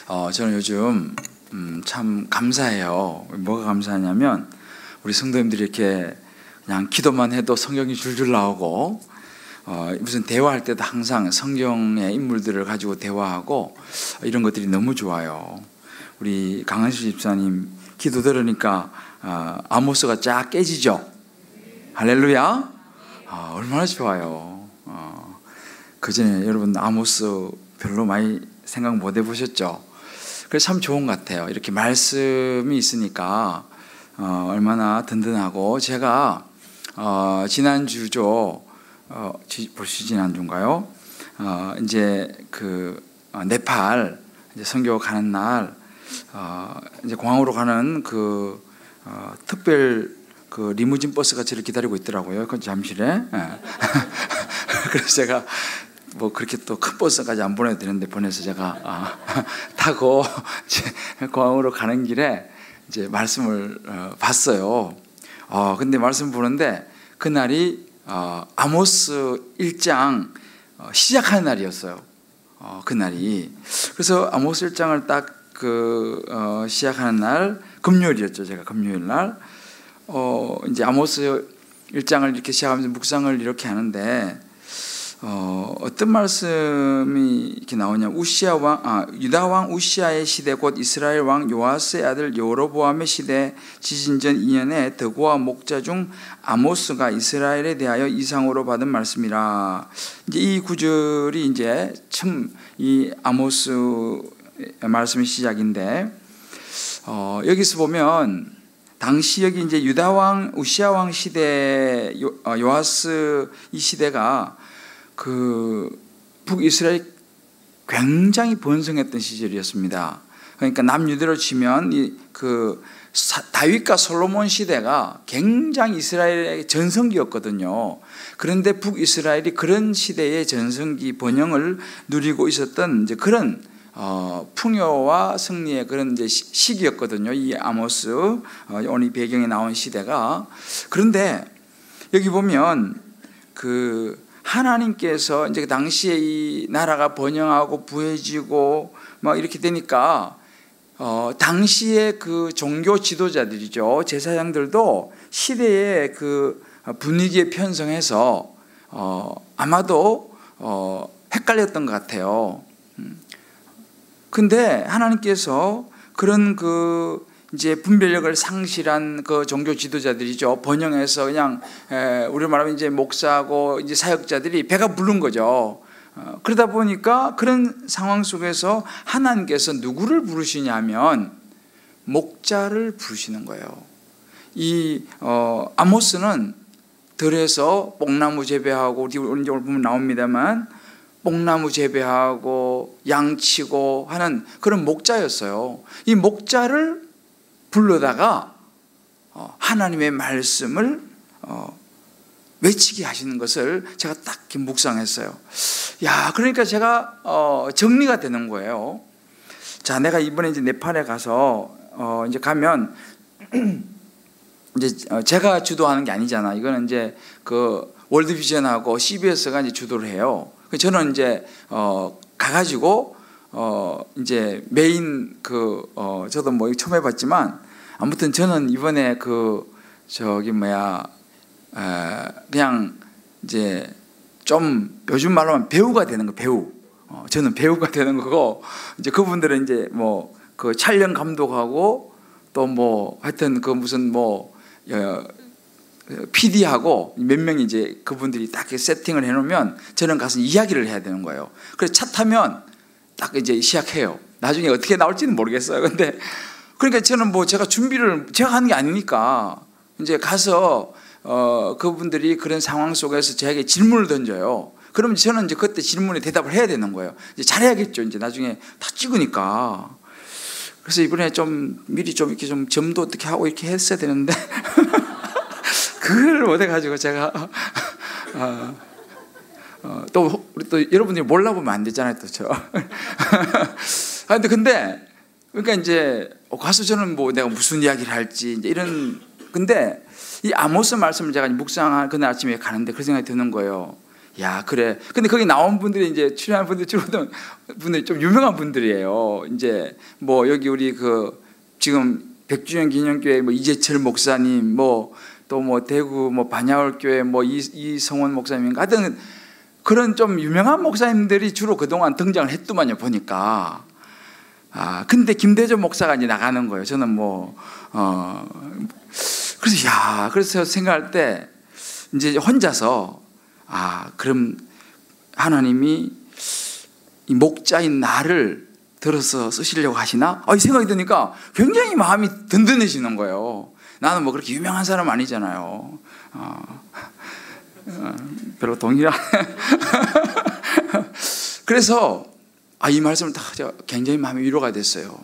저는 요즘 참 감사해요. 뭐가 감사하냐면 우리 성도님들이 이렇게 그냥 기도만 해도 성경이 줄줄 나오고 무슨 대화할 때도 항상 성경의 인물들을 가지고 대화하고 이런 것들이 너무 좋아요. 우리 강한수 집사님 기도 들으니까 아모스가 쫙 깨지죠. 할렐루야. 얼마나 좋아요. 그전에 여러분 아모스 별로 많이 생각 못 해보셨죠? 그래서 참 좋은 것 같아요. 이렇게 말씀이 있으니까 얼마나 든든하고, 제가 지난주죠. 벌써 지난주인가요? 이제 그 네팔 이제 선교 가는 날 이제 공항으로 가는 그 특별 그 리무진 버스가 저를 기다리고 있더라고요. 그 잠실에. 그래서 제가 뭐 그렇게 또 큰 버스까지 안 보내도 되는데 보내서 제가 타고 이제 공항으로 가는 길에 이제 말씀을 봤어요. 근데 말씀 보는데 그날이 아모스 1장 시작하는 날이었어요. 그날이. 그래서 아모스 1장을 딱 시작하는 날 금요일이었죠. 제가 금요일 날 이제 아모스 1장을 이렇게 시작하면서 묵상을 이렇게 하는데 어떤 말씀이 이렇게 나오냐? 유다 왕 우시아의 시대 곧 이스라엘 왕 요아스의 아들 여로보암의 시대 지진전 2년에 덕우와 목자 중 아모스가 이스라엘에 대하여 이상으로 받은 말씀이라. 이제 이 구절이 이제 참 이 아모스 말씀의 시작인데 여기서 보면 당시 여기 이제 유다 왕 우시아 왕 시대 요아스 이 시대가 그 북이스라엘 굉장히 번성했던 시절이었습니다. 그러니까 남유대로 치면 그 다윗과 솔로몬 시대가 굉장히 이스라엘의 전성기였거든요. 그런데 북이스라엘이 그런 시대의 전성기 번영을 누리고 있었던 이제 그런 풍요와 승리의 그런 이제 시기였거든요. 이 아모스 오늘 배경에 나온 시대가. 그런데 여기 보면 그 하나님께서 이제 그 당시에 이 나라가 번영하고 부해지고 막 이렇게 되니까 당시에 그 종교 지도자들이죠, 제사장들도 시대의 그 분위기에 편성해서 아마도 헷갈렸던 것 같아요. 근데 하나님께서 그런 그 이제 분별력을 상실한 그 종교 지도자들이죠, 번영해서 그냥 우리로 말하면 이제 목사고 이제 사역자들이 배가 부른 거죠. 그러다 보니까 그런 상황 속에서 하나님께서 누구를 부르시냐면 목자를 부르시는 거예요. 이 아모스는 들에서 뽕나무 재배하고, 우리 오늘 보면 나옵니다만 뽕나무 재배하고 양치고 하는 그런 목자였어요. 이 목자를 불러다가 하나님의 말씀을 외치게 하시는 것을 제가 딱 묵상했어요. 그러니까 제가 정리가 되는 거예요. 자, 내가 이번에 이제 네팔에 가서 이제 가면 이제 제가 주도하는 게 아니잖아. 이거는 이제 그 월드비전하고 CBS가 이제 주도를 해요. 저는 이제 가가지고 이제 메인 저도 뭐 처음 해봤지만 아무튼 저는 이번에 그냥 이제 좀 요즘 말로 하면 배우가 되는 거, 배우. 저는 배우가 되는 거고, 이제 그분들은 이제 뭐 그 촬영 감독하고 또 뭐 하여튼 그 무슨 PD하고 몇 명이 이제 그분들이 딱 세팅을 해놓으면 저는 가서 이야기를 해야 되는 거예요. 그래서 차 타면 딱 이제 시작해요. 나중에 어떻게 나올지는 모르겠어요. 근데 그러니까 저는 뭐 제가 준비를 제가 하는 게 아니니까 이제 가서 그분들이 그런 상황 속에서 저에게 질문을 던져요. 그러면 저는 이제 그때 질문에 대답을 해야 되는 거예요. 이제 잘해야겠죠. 이제 나중에 다 찍으니까. 그래서 이번에 좀 미리 좀 이렇게 좀 점도 어떻게 하고 이렇게 했어야 되는데 그걸 못해가지고 제가 또 우리 또 여러분들이 몰라보면 안 되잖아요, 또 저. 근데 그러니까 이제 가서 저는 뭐 내가 무슨 이야기를 할지 이제 근데 이 아모스 말씀을 제가 묵상한 그날 아침에 가는데 그 생각이 드는 거예요. 야, 그래. 근데 거기 나온 분들이 이제 출연한 분들 주로 분들이 좀 유명한 분들이에요. 이제 뭐 여기 우리 그 지금 백주년 기념교회 뭐 이재철 목사님, 뭐 또 뭐 대구 뭐 반야월 교회 뭐 이성원 목사님 같은 그런 좀 유명한 목사님들이 주로 그동안 등장을 했더만요, 보니까. 근데 김대전 목사가 이제 나가는 거예요. 저는 그래서 생각할 때 이제 혼자서 그럼 하나님이 이 목자인 나를 들어서 쓰시려고 하시나? 이 생각이 드니까 굉장히 마음이 든든해지는 거예요. 나는 뭐 그렇게 유명한 사람 아니잖아요. 별로 동의를 안 그래서 이 말씀을 딱 굉장히 마음이 위로가 됐어요.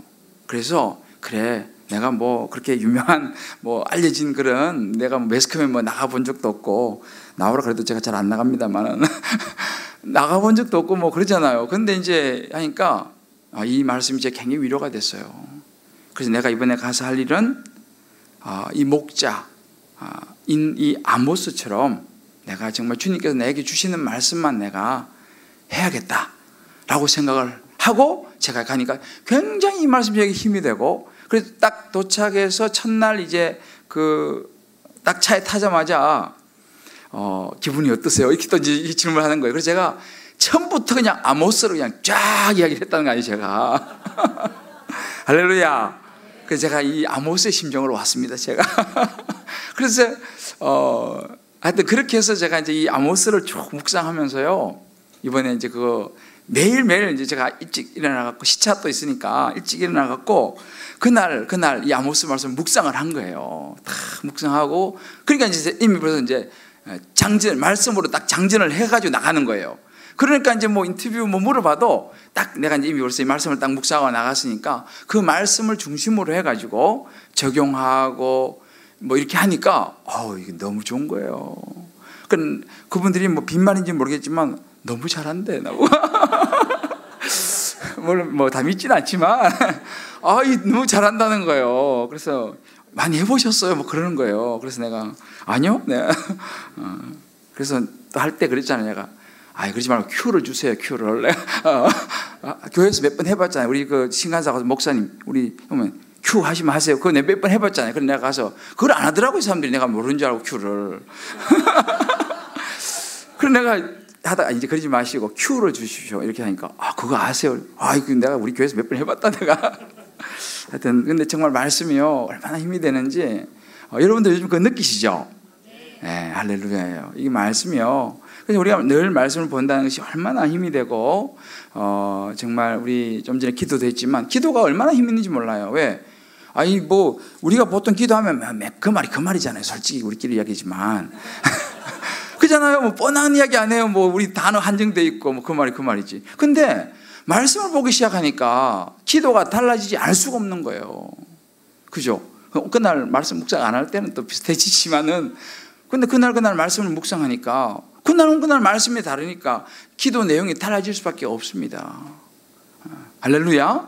그래서 그래, 내가 뭐 그렇게 유명한 뭐 알려진 그런 내가 뭐 매스컴에 뭐 나가본 적도 없고, 나오라 그래도 제가 잘 안 나갑니다만은 나가본 적도 없고 뭐 그러잖아요. 근데 이제 하니까 이 말씀이 제 굉장히 위로가 됐어요. 그래서 내가 이번에 가서 할 일은 이 목자 이 아모스처럼 내가 정말 주님께서 내게 주시는 말씀만 내가 해야겠다라고 생각을 하고 제가 가니까 굉장히 이 말씀이 제게 힘이 되고, 그래서 딱 도착해서 첫날 이제 딱 차에 타자마자 기분이 어떠세요? 이렇게 또 이제 질문하는 거예요. 그래서 제가 처음부터 그냥 아모스로 그냥 쫙 이야기를 했다는 거 아니에요, 제가. 할렐루야. 그래서 제가 이 아모스의 심정으로 왔습니다, 제가. 그래서 하여튼 그렇게 해서 제가 이제 이 아모스를 쭉 묵상하면서요, 이번에 이제 매일매일 이제 제가 일찍 일어나갖고 시차도 있으니까 일찍 일어나갖고 그날 이 아모스 말씀 묵상을 한 거예요. 다 묵상하고, 그러니까 이제 이미 벌써 이제 말씀으로 딱 장전을 해가지고 나가는 거예요. 그러니까 이제 뭐 인터뷰 뭐 물어봐도 딱 내가 이제 이미 벌써 이 말씀을 딱 묵상하고 나갔으니까 그 말씀을 중심으로 해가지고 적용하고 뭐 이렇게 하니까 이게 너무 좋은 거예요. 그분들이 뭐 빈말인지 모르겠지만 너무 잘한대 나고 뭐 다 믿지는 않지만 너무 잘한다는 거예요. 그래서 많이 해보셨어요? 뭐 그러는 거예요. 그래서 내가 아니요. 네. 그래서 또 할 때 그랬잖아요. 내가 그러지 말고 큐를 주세요. 큐를. 교회에서 몇 번 해봤잖아요. 우리 그 신간사 가서 목사님 우리 그러면 큐 하시면 하세요. 그거 내가 몇 번 해봤잖아요. 그래서 내가 가서 그걸 안 하더라고요. 사람들이. 내가 모르는 줄 알고 큐를. 그래서 내가 하다가 이제 그러지 마시고 큐를 주십시오. 이렇게 하니까 그거 아세요? 이거 내가 우리 교회에서 몇 번 해봤다 내가. 하여튼 근데 정말 말씀이요 얼마나 힘이 되는지 여러분들 요즘 그거 느끼시죠? 네, 할렐루야예요. 이게 말씀이요. 그래서 우리가 늘 말씀을 본다는 것이 얼마나 힘이 되고 정말 우리 좀 전에 기도도 했지만 기도가 얼마나 힘이 있는지 몰라요. 왜? 뭐 우리가 보통 기도하면 그 말이잖아요. 솔직히 우리끼리 이야기지만 그잖아요. 뭐 뻔한 이야기 안 해요. 뭐 우리 단어 한정돼 있고 뭐 그 말이지. 근데 말씀을 보기 시작하니까 기도가 달라지지 않을 수가 없는 거예요. 그죠? 그날 말씀 묵상 안 할 때는 또 비슷해지지만은 근데 그날 말씀을 묵상하니까 그날 말씀이 다르니까 기도 내용이 달라질 수밖에 없습니다. 할렐루야.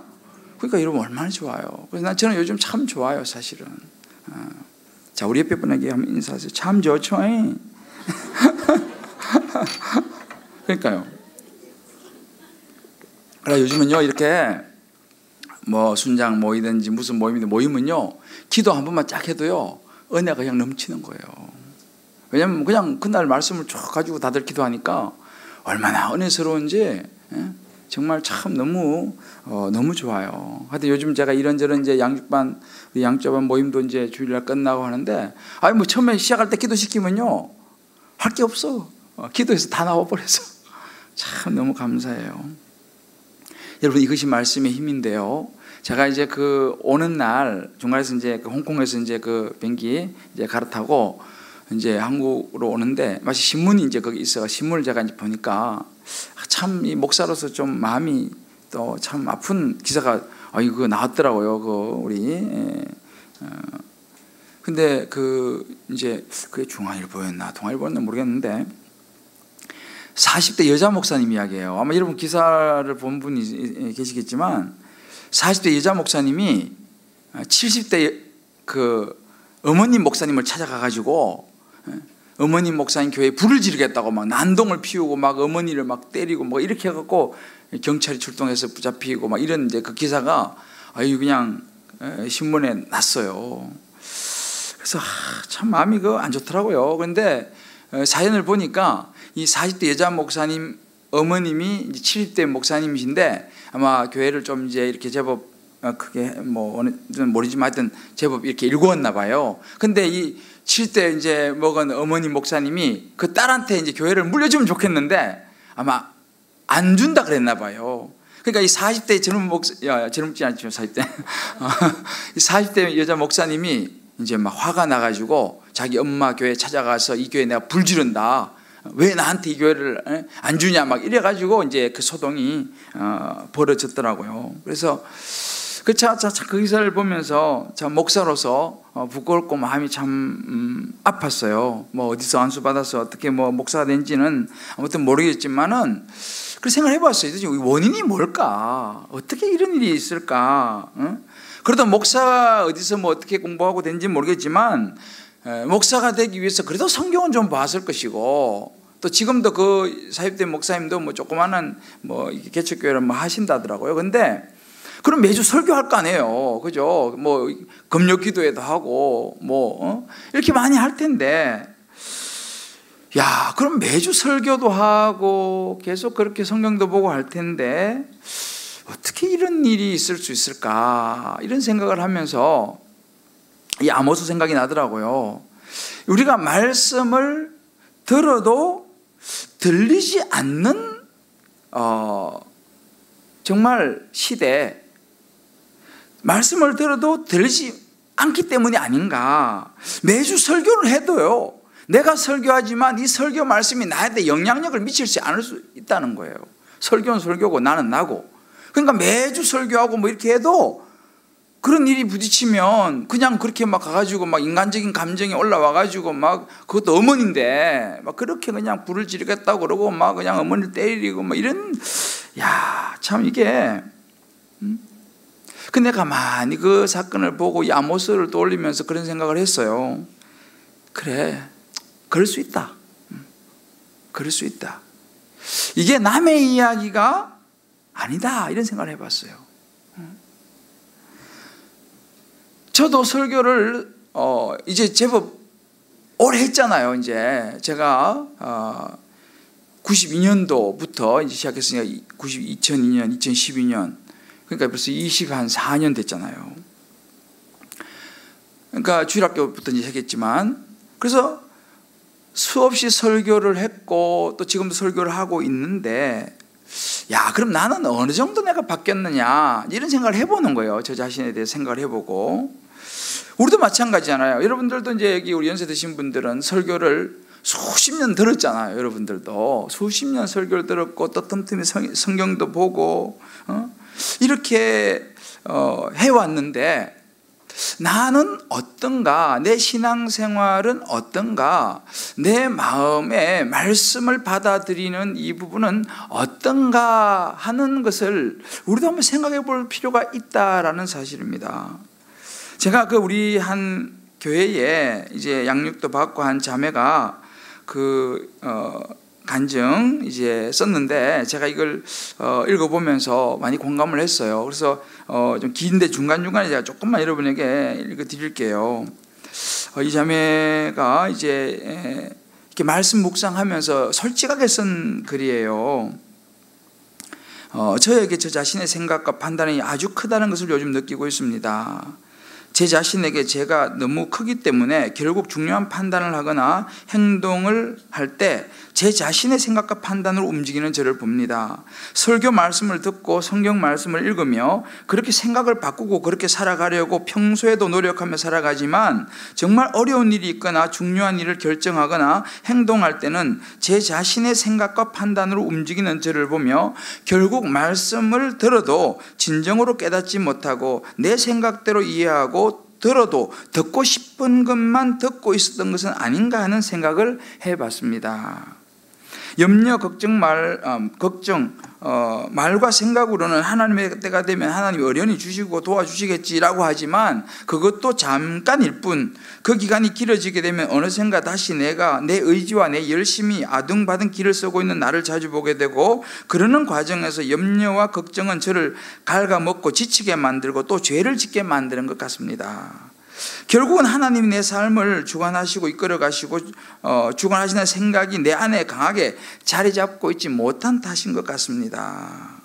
그러니까 여러분 얼마나 좋아요. 그래서 저는 요즘 참 좋아요, 사실은. 자, 우리 옆에 분에게 한번 인사하세요. 참 좋죠. 그러니까요. 그래 요즘은요 이렇게 뭐 순장 모이든지 무슨 모임이든 모이면요 기도 한 번만 쫙 해도요 은혜가 그냥 넘치는 거예요. 왜냐면 그냥 그날 말씀을 쭉 가지고 다들 기도하니까 얼마나 은혜스러운지 정말 참 너무 좋아요. 하여튼 요즘 제가 이런저런 이제 양조반 모임도 이제 주일날 끝나고 하는데 뭐 처음에 시작할 때 기도 시키면요 할 게 없어. 기도해서 다 나와버려서 참 너무 감사해요. 여러분 이것이 말씀의 힘인데요. 제가 이제 오는 날 중간에서 이제 홍콩에서 이제 비행기 이제 갈아타고 이제 한국으로 오는데 마치 신문이 이제 거기 있어가 신문을 제가 이제 보니까 참 이 목사로서 좀 마음이 또 참 아픈 기사가 이거 나왔더라고요. 우리 근데 이제 그게 중앙일보였나 동아일보였나 모르겠는데 40대 여자 목사님 이야기예요. 아마 여러분 기사를 본 분이 계시겠지만 40대 여자 목사님이 70대 어머님 목사님을 찾아가가지고 어머니 목사님 교회에 불을 지르겠다고 막 난동을 피우고 막 어머니를 막 때리고 뭐 이렇게 해갖고 경찰이 출동해서 붙잡히고 막 이런 이제 그 기사가 아유 그냥 신문에 났어요. 그래서 참 마음이 안 좋더라고요. 그런데 사연을 보니까 이 40대 여자 목사님 어머님이 이제 70대 목사님이신데 아마 교회를 좀 이제 이렇게 제법 크게 뭐 어느 모르지만 하여튼 제법 이렇게 일구었나 봐요. 근데 이 70대 이제 먹은 어머니 목사님이 그 딸한테 이제 교회를 물려주면 좋겠는데 아마 안 준다 그랬나 봐요. 그러니까 이 40대 젊은 젊지 않죠 40대 40대 여자 목사님이 이제 막 화가 나가지고 자기 엄마 교회 찾아가서 이 교회 내가 불 지른다. 왜 나한테 이 교회를 안 주냐 막 이래가지고 이제 그 소동이 벌어졌더라고요. 그래서 그 기사를 보면서 참 목사로서 부끄럽고 마음이 참 아팠어요. 뭐 어디서 안수 받아서 어떻게 뭐 목사가 된지는 아무튼 모르겠지만은 그 생각을 해봤어요. 도대체 원인이 뭘까? 어떻게 이런 일이 있을까? 그래도 목사가 어디서 뭐 어떻게 공부하고 된지 모르겠지만 목사가 되기 위해서 그래도 성경은 좀 봤을 것이고 또 지금도 그 40대 목사님도 뭐 조그마한 뭐 개척교회를 뭐 하신다더라고요. 근데 그럼 매주 설교할 거 아니에요. 그죠? 뭐 금요 기도회도 하고 뭐 이렇게 많이 할 텐데 야, 그럼 매주 설교도 하고 계속 그렇게 성경도 보고 할 텐데 어떻게 이런 일이 있을 수 있을까? 이런 생각을 하면서 이 아모스 생각이 나더라고요. 우리가 말씀을 들어도 들리지 않는 정말 시대, 말씀을 들어도 들리지 않기 때문이 아닌가. 매주 설교를 해도요, 내가 설교하지만 이 설교 말씀이 나한테 영향력을 미치지 않을 수 있다는 거예요. 설교는 설교고 나는 나고. 그러니까 매주 설교하고 뭐 이렇게 해도 그런 일이 부딪히면 그냥 그렇게 막 가가지고 막 인간적인 감정이 올라와가지고 막 그것도 어머니인데 막 그렇게 그냥 불을 지르겠다고 그러고 막 그냥 어머니를 때리고 막 이런, 야, 참 이게. 근데 가만히 그 사건을 보고 이 아모스를 떠올리면서 그런 생각을 했어요. 그래, 그럴 수 있다. 그럴 수 있다. 이게 남의 이야기가 아니다. 이런 생각을 해봤어요. 저도 설교를 이제 제법 오래 했잖아요. 이제 제가 92년도부터 이제 시작했으니까 2002년, 2012년 그러니까 벌써 24년 됐잖아요. 그러니까 주일학교부터 이제 했겠지만 그래서 수없이 설교를 했고 또 지금도 설교를 하고 있는데 야, 그럼 나는 어느 정도 내가 바뀌었느냐 이런 생각을 해보는 거예요. 저 자신에 대해 생각을 해보고 우리도 마찬가지잖아요. 여러분들도 이제 여기 우리 연세 드신 분들은 설교를 수십 년 들었잖아요. 여러분들도 수십 년 설교를 들었고 또 틈틈이 성경도 보고 이렇게 해왔는데 나는 어떤가, 내 신앙생활은 어떤가, 내 마음에 말씀을 받아들이는 이 부분은 어떤가 하는 것을 우리도 한번 생각해 볼 필요가 있다라는 사실입니다. 제가 그 우리 한 교회에 이제 양육도 받고 한 자매가 간증 이제 썼는데 제가 이걸 읽어보면서 많이 공감을 했어요. 그래서 좀 긴데 중간중간에 제가 조금만 여러분에게 읽어드릴게요. 이 자매가 이제 이렇게 말씀 묵상하면서 솔직하게 쓴 글이에요. 저에게 저 자신의 생각과 판단이 아주 크다는 것을 요즘 느끼고 있습니다. 제 자신에게 제가 너무 크기 때문에 결국 중요한 판단을 하거나 행동을 할 때 제 자신의 생각과 판단으로 움직이는 저를 봅니다. 설교 말씀을 듣고 성경 말씀을 읽으며 그렇게 생각을 바꾸고 그렇게 살아가려고 평소에도 노력하며 살아가지만 정말 어려운 일이 있거나 중요한 일을 결정하거나 행동할 때는 제 자신의 생각과 판단으로 움직이는 저를 보며 결국 말씀을 들어도 진정으로 깨닫지 못하고 내 생각대로 이해하고 들어도 듣고 싶은 것만 듣고 있었던 것은 아닌가 하는 생각을 해봤습니다. 염려, 걱정 말과 생각으로는 하나님의 때가 되면 하나님이 어련히 주시고 도와주시겠지라고 하지만 그것도 잠깐일 뿐, 그 기간이 길어지게 되면 어느샌가 다시 내가 내 의지와 내 열심이 아둥바둥 길을 쓰고 있는 나를 자주 보게 되고, 그러는 과정에서 염려와 걱정은 저를 갉아먹고 지치게 만들고 또 죄를 짓게 만드는 것 같습니다. 결국은 하나님이 내 삶을 주관하시고 이끌어 가시고 주관하시는 생각이 내 안에 강하게 자리 잡고 있지 못한 탓인 것 같습니다.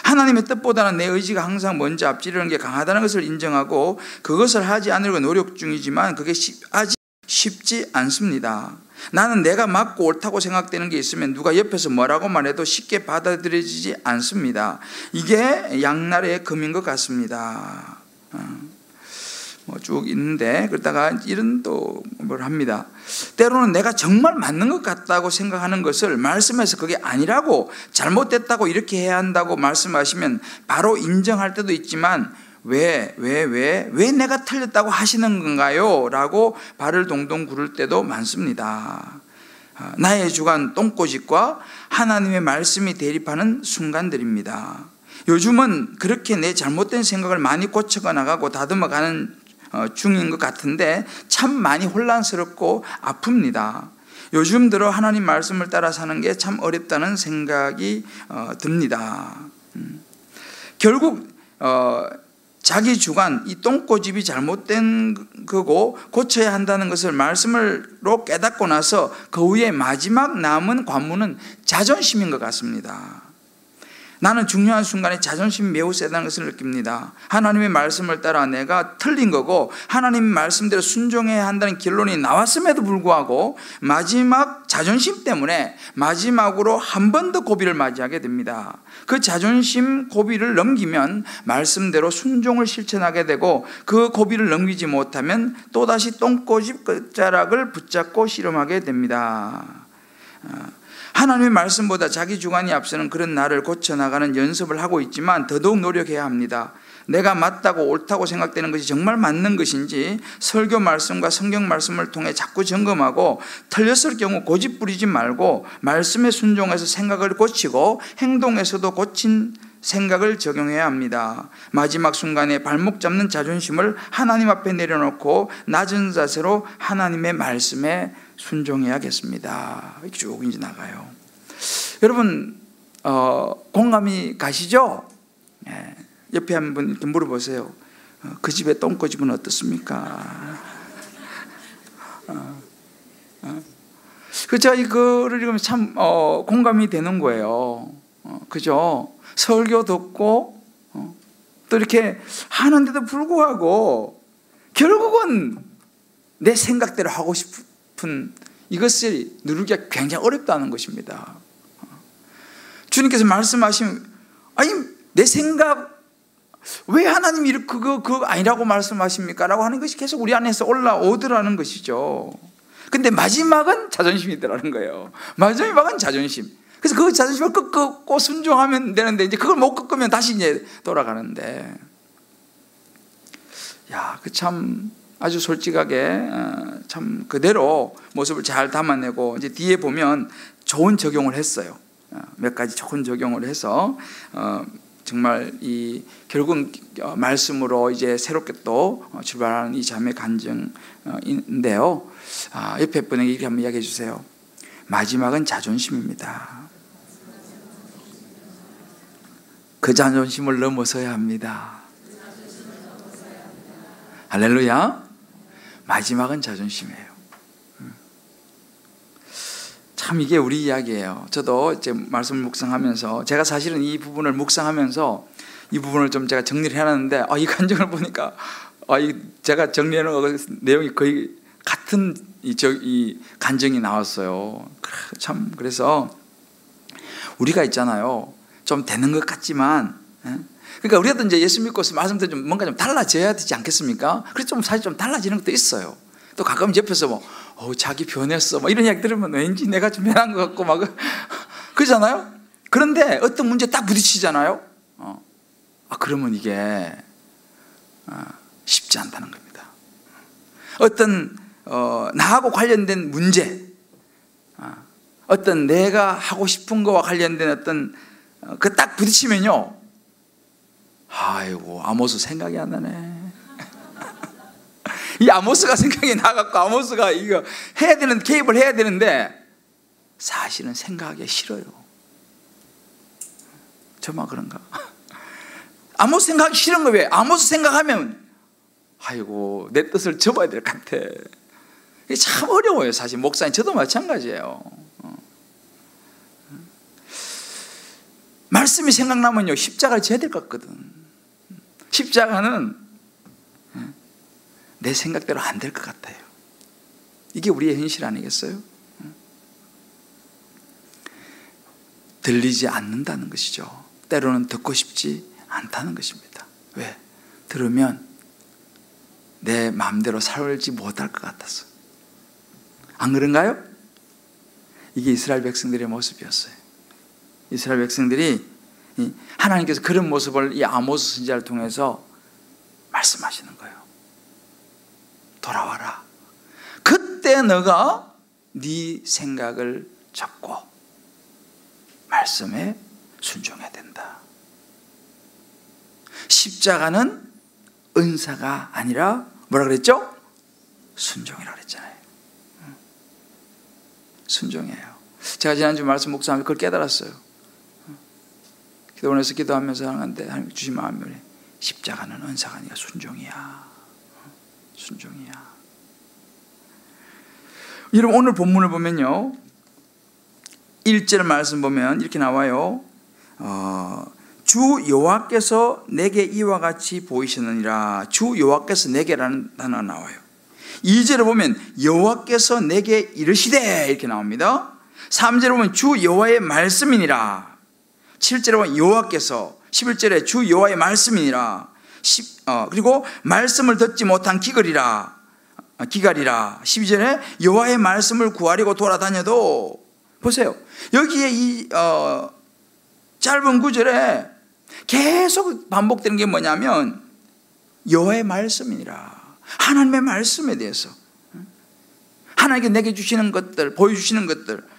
하나님의 뜻보다는 내 의지가 항상 먼저 앞지르는 게 강하다는 것을 인정하고 그것을 하지 않으려고 노력 중이지만 그게 아직 쉽지 않습니다. 나는 내가 맞고 옳다고 생각되는 게 있으면 누가 옆에서 뭐라고 말해도 쉽게 받아들여지지 않습니다. 이게 양날의 검인 것 같습니다. 쭉 있는데, 그러다가 이런 또 뭘 합니다. 때로는 내가 정말 맞는 것 같다고 생각하는 것을 말씀에서 그게 아니라고, 잘못됐다고 이렇게 해야 한다고 말씀하시면 바로 인정할 때도 있지만 왜 내가 틀렸다고 하시는 건가요? 라고 발을 동동 구를 때도 많습니다. 나의 주관 똥꼬집과 하나님의 말씀이 대립하는 순간들입니다. 요즘은 그렇게 내 잘못된 생각을 많이 고쳐가 나가고 다듬어가는 중인 것 같은데 참 많이 혼란스럽고 아픕니다. 요즘 들어 하나님 말씀을 따라 사는 게 참 어렵다는 생각이 듭니다. 결국 자기 주관, 이 똥꼬집이 잘못된 거고 고쳐야 한다는 것을 말씀으로 깨닫고 나서 그 후에 마지막 남은 관문은 자존심인 것 같습니다. 나는 중요한 순간에 자존심이 매우 세다는 것을 느낍니다. 하나님의 말씀을 따라 내가 틀린 거고 하나님 말씀대로 순종해야 한다는 결론이 나왔음에도 불구하고 마지막 자존심 때문에 마지막으로 한 번 더 고비를 맞이하게 됩니다. 그 자존심 고비를 넘기면 말씀대로 순종을 실천하게 되고, 그 고비를 넘기지 못하면 또다시 똥꼬집 끝자락을 붙잡고 씨름하게 됩니다. 하나님의 말씀보다 자기 주관이 앞서는 그런 나를 고쳐나가는 연습을 하고 있지만 더더욱 노력해야 합니다. 내가 맞다고 옳다고 생각되는 것이 정말 맞는 것인지 설교 말씀과 성경 말씀을 통해 자꾸 점검하고, 틀렸을 경우 고집 부리지 말고 말씀에 순종해서 생각을 고치고 행동에서도 고친 생각을 적용해야 합니다. 마지막 순간에 발목 잡는 자존심을 하나님 앞에 내려놓고 낮은 자세로 하나님의 말씀에 순종해야겠습니다. 쭉 이제 나가요. 여러분 공감이 가시죠? 네. 옆에 한 분 이렇게 물어보세요. 그 집의 똥꼬집은 어떻습니까? 제가 이거를 읽으면 참 공감이 되는 거예요. 그죠? 설교 듣고 또 이렇게 하는데도 불구하고 결국은 내 생각대로 하고 싶은 이것을 누르기가 굉장히 어렵다는 것입니다. 주님께서 말씀하시면, 아니 내 생각 왜 하나님이 그거 아니라고 말씀하십니까? 라고 하는 것이 계속 우리 안에서 올라오더라는 것이죠. 근데 마지막은 자존심이더라는 거예요. 마지막은 자존심. 그래서 그 자존심을 꺾고 순종하면 되는데, 이제 그걸 못 꺾으면 다시 이제 돌아가는데, 그 참 아주 솔직하게 참 그대로 모습을 잘 담아내고, 이제 뒤에 보면 좋은 적용을 했어요. 몇 가지 좋은 적용을 해서 정말 이 결국은 말씀으로 이제 새롭게 또 출발하는 이 자매 간증인데요. 옆에 분에게 이렇게 한번 이야기해 주세요. 마지막은 자존심입니다. 그 자존심을 넘어서야 합니다. 할렐루야. 마지막은 자존심이에요. 참 이게 우리 이야기예요. 저도 이제 말씀을 묵상하면서, 제가 사실은 이 부분을 묵상하면서 이 부분을 좀 제가 정리를 해놨는데, 이 간증을 보니까 제가 정리해놓은 내용이 거의 같은 이 간증이 나왔어요. 참 그래서 우리가 있잖아요. 좀 되는 것 같지만, 그러니까 우리가 이제 예수 믿고 말씀대로 좀 뭔가 좀 달라져야 되지 않겠습니까? 그래서 좀 사실 좀 달라지는 것도 있어요. 또 가끔 옆에서 자기 변했어 이런 이야기 들으면 왠지 내가 좀 변한 것 같고 그러잖아요. 그런데 어떤 문제 딱 부딪히잖아요. 그러면 이게 쉽지 않다는 겁니다. 어떤 나하고 관련된 문제, 어떤 내가 하고 싶은 거와 관련된 어떤 그 딱 부딪히면요, 아이고 아모스 생각이 안 나네. 이 아모스가 생각이 나갖고 아모스가 이거 해야 되는, 개입을 해야 되는데 사실은 생각하기 싫어요. 저만 그런가? 아모스 생각하기 싫은 거 왜? 아모스 생각하면 아이고 내 뜻을 접어야 될 것 같아. 이게 참 어려워요. 사실 목사님 저도 마찬가지예요. 말씀이 생각나면요 십자가를 져야 될 것 같거든. 십자가는 내 생각대로 안 될 것 같아요. 이게 우리의 현실 아니겠어요? 들리지 않는다는 것이죠. 때로는 듣고 싶지 않다는 것입니다. 왜? 들으면 내 마음대로 살지 못할 것 같아서. 안 그런가요? 이게 이스라엘 백성들의 모습이었어요. 이스라엘 백성들이 하나님께서 그런 모습을 이 아모스 선지자를 통해서 말씀하시는 거예요. 돌아와라. 그때 너가 네 생각을 접고 말씀에 순종해야 된다. 십자가는 은사가 아니라 뭐라 그랬죠? 순종이라고 그랬잖아요. 순종이에요. 제가 지난주 말씀 묵상하면서 그걸 깨달았어요. 기도원에서 기도하면서 하는데 하나님 주신 마음이 십자가는 은사가 아니라 순종이야. 순종이야. 여러분 오늘 본문을 보면요 1절 말씀 보면 이렇게 나와요. 주 여호와께서 내게 이와 같이 보이시느니라. 주 여호와께서 내게라는 단어가 나와요. 2절에 보면 여호와께서 내게 이르시되 이렇게 나옵니다. 3절에 보면 주 여호와의 말씀이니라. 7절에 보면 여호와께서, 11절에 주 여호와의 말씀이니라. 그리고 말씀을 듣지 못한 기갈이라. 12절에 여호와의 말씀을 구하려고 돌아다녀도, 보세요 여기에 이 짧은 구절에 계속 반복되는 게 뭐냐면 여호와의 말씀이니라. 하나님의 말씀에 대해서, 하나님께 내게 주시는 것들, 보여주시는 것들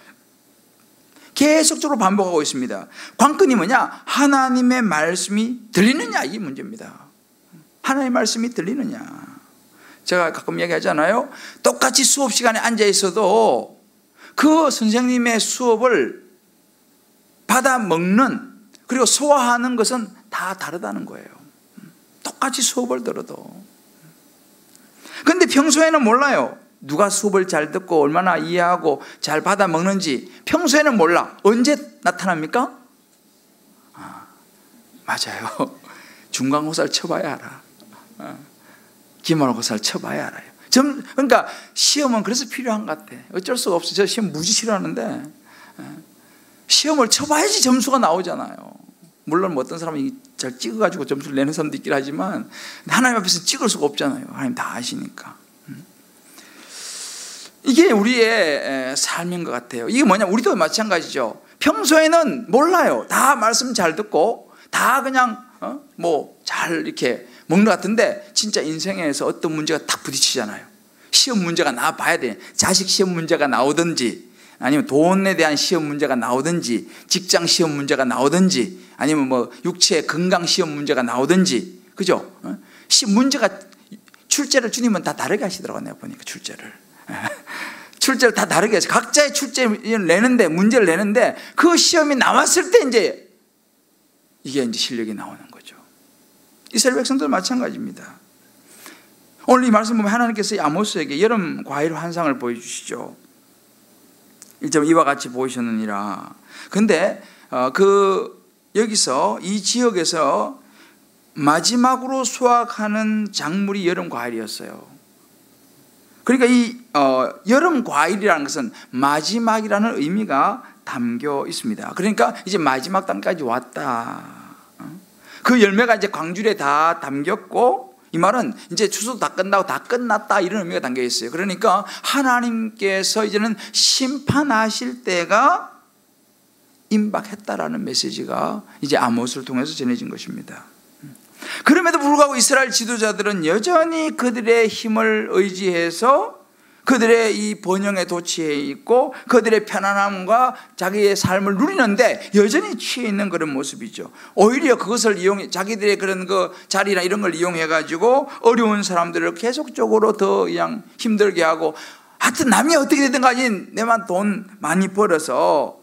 계속적으로 반복하고 있습니다. 관건이 뭐냐? 하나님의 말씀이 들리느냐, 이 문제입니다. 하나님의 말씀이 들리느냐. 제가 가끔 얘기하잖아요. 똑같이 수업 시간에 앉아 있어도 그 선생님의 수업을 받아 먹는, 그리고 소화하는 것은 다 다르다는 거예요. 똑같이 수업을 들어도. 그런데 평소에는 몰라요. 누가 수업을 잘 듣고 얼마나 이해하고 잘 받아 먹는지 평소에는 몰라. 언제 나타납니까? 맞아요. 중간고사를 쳐봐야 알아. 기말고사를 쳐봐야 알아요. 그러니까 시험은 그래서 필요한 것 같아. 어쩔 수가 없어요. 저 시험 무지 싫어하는데 시험을 쳐봐야지 점수가 나오잖아요. 물론 뭐 어떤 사람이 잘 찍어가지고 점수를 내는 사람도 있긴 하지만 하나님 앞에서 찍을 수가 없잖아요. 하나님 다 아시니까. 이게 우리의 삶인 것 같아요. 이게 뭐냐, 우리도 마찬가지죠. 평소에는 몰라요. 다 말씀 잘 듣고 다 그냥 뭐 잘 이렇게 먹는 것 같은데 진짜 인생에서 어떤 문제가 탁 부딪히잖아요. 시험 문제가 나와봐야 돼. 자식 시험 문제가 나오든지, 아니면 돈에 대한 시험 문제가 나오든지, 직장 시험 문제가 나오든지, 아니면 뭐 육체 건강 시험 문제가 나오든지, 그죠? 문제가, 출제를 주님은 다 다르게 하시더라고요. 내가 보니까 출제를 다 다르게 해서 각자의 출제를 내는데, 문제를 내는데 그 시험이 나왔을 때 이제 이게 이제 실력이 나오는 거죠. 이스라엘 백성들 마찬가지입니다. 오늘 이 말씀 보면 하나님께서 아모스에게 여름 과일 환상을 보여주시죠. 1절 이와 같이 보이셨느니라. 근데 여기서 이 지역에서 마지막으로 수확하는 작물이 여름 과일이었어요. 그러니까 이 여름 과일이라는 것은 마지막이라는 의미가 담겨 있습니다. 그러니까 이제 마지막 단까지 왔다. 그 열매가 이제 광줄에 다 담겼고, 이 말은 이제 추수도 다 끝나고 다 끝났다, 이런 의미가 담겨 있어요. 그러니까 하나님께서 이제는 심판하실 때가 임박했다라는 메시지가 이제 아모스를 통해서 전해진 것입니다. 그럼에도 불구하고 이스라엘 지도자들은 여전히 그들의 힘을 의지해서 그들의 이 번영에 도취해 있고 그들의 편안함과 자기의 삶을 누리는데 여전히 취해 있는 그런 모습이죠. 오히려 그것을 이용해 자기들의 그런 그 자리나 이런 걸 이용해 가지고 어려운 사람들을 계속적으로 더 그냥 힘들게 하고, 하여튼 남이 어떻게 되든 간에 내만 돈 많이 벌어서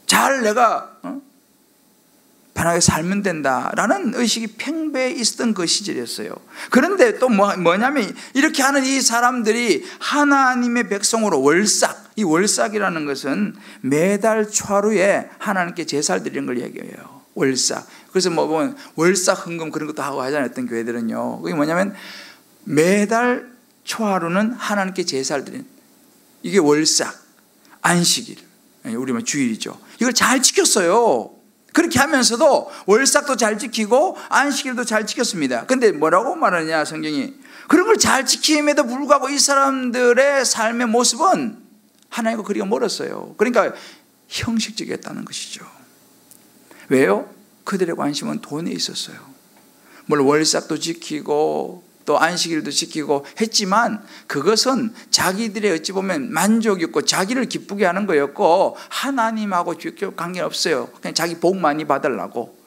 잘 내가 편하게 살면 된다라는 의식이 팽배해 있었던 그 시절이었어요. 그런데 또 뭐냐면 이렇게 하는 이 사람들이 하나님의 백성으로 월삭, 이 월삭이라는 것은 매달 초하루에 하나님께 제사를 드리는 걸 얘기해요. 월삭. 그래서 뭐 보면 월삭 헌금 그런 것도 하고 하잖아요. 어떤 교회들은요. 그게 뭐냐면 매달 초하루는 하나님께 제사를 드리는, 이게 월삭, 안식일, 우리 말 주일이죠. 이걸 잘 지켰어요. 그렇게 하면서도 월삭도 잘 지키고 안식일도 잘 지켰습니다. 근데 뭐라고 말하냐 성경이, 그런 걸 잘 지킴에도 불구하고 이 사람들의 삶의 모습은 하나님과 거리가 멀었어요. 그러니까 형식적이었다는 것이죠. 왜요? 그들의 관심은 돈에 있었어요. 물론 월삭도 지키고 또 안식일도 지키고 했지만 그것은 자기들의 어찌 보면 만족이었고 자기를 기쁘게 하는 거였고 하나님하고 직접 관계없어요. 그냥 자기 복 많이 받으려고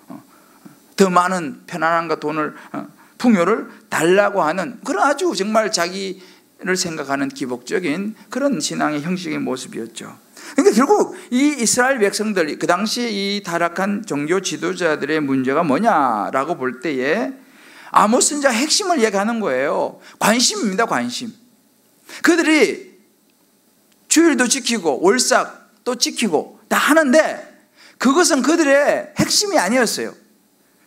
더 많은 편안함과 돈을, 풍요를 달라고 하는 그런 아주 정말 자기를 생각하는 기복적인 그런 신앙의 형식의 모습이었죠. 그러니까 결국 이 이스라엘 백성들, 그 당시 이 타락한 종교 지도자들의 문제가 뭐냐라고 볼 때에 아모스 선지자 핵심을 얘기하는 거예요. 관심입니다. 관심. 그들이 주일도 지키고 월삭도 지키고 다 하는데 그것은 그들의 핵심이 아니었어요.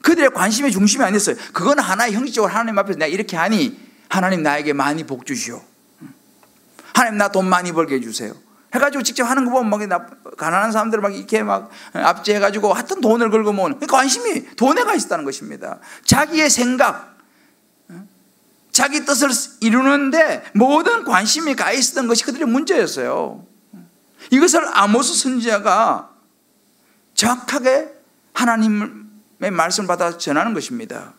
그들의 관심의 중심이 아니었어요. 그건 하나의 형식적으로 하나님 앞에서 내가 이렇게 하니 하나님 나에게 많이 복 주시오, 하나님 나 돈 많이 벌게 해주세요 해가지고 직접 하는 거 보면 막 가난한 사람들 막 이렇게 막 압제해가지고 하여튼 돈을 걸고 모으는, 관심이 돈에 가 있었다는 것입니다. 자기의 생각, 자기 뜻을 이루는데 모든 관심이 가 있었던 것이 그들의 문제였어요. 이것을 아모스 선지자가 정확하게 하나님의 말씀을 받아 전하는 것입니다.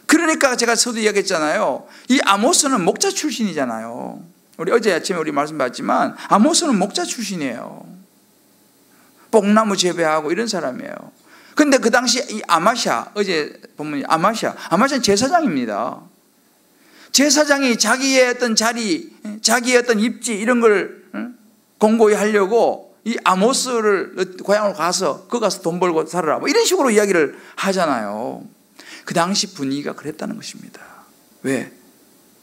그러니까 제가 서두 이야기했잖아요. 이 아모스는 목자 출신이잖아요. 우리 어제 아침에 우리 말씀 받았지만 아모스는 목자 출신이에요. 뽕나무 재배하고 이런 사람이에요. 근데 그 당시 이 아마샤, 어제 보면 아마샤는 제사장입니다. 제사장이 자기의 어떤 자리, 자기의 어떤 입지 이런 걸 공고히 하려고 이 아모스를 고향으로 가서 그 가서 돈 벌고 살아라 뭐 이런 식으로 이야기를 하잖아요. 그 당시 분위기가 그랬다는 것입니다. 왜?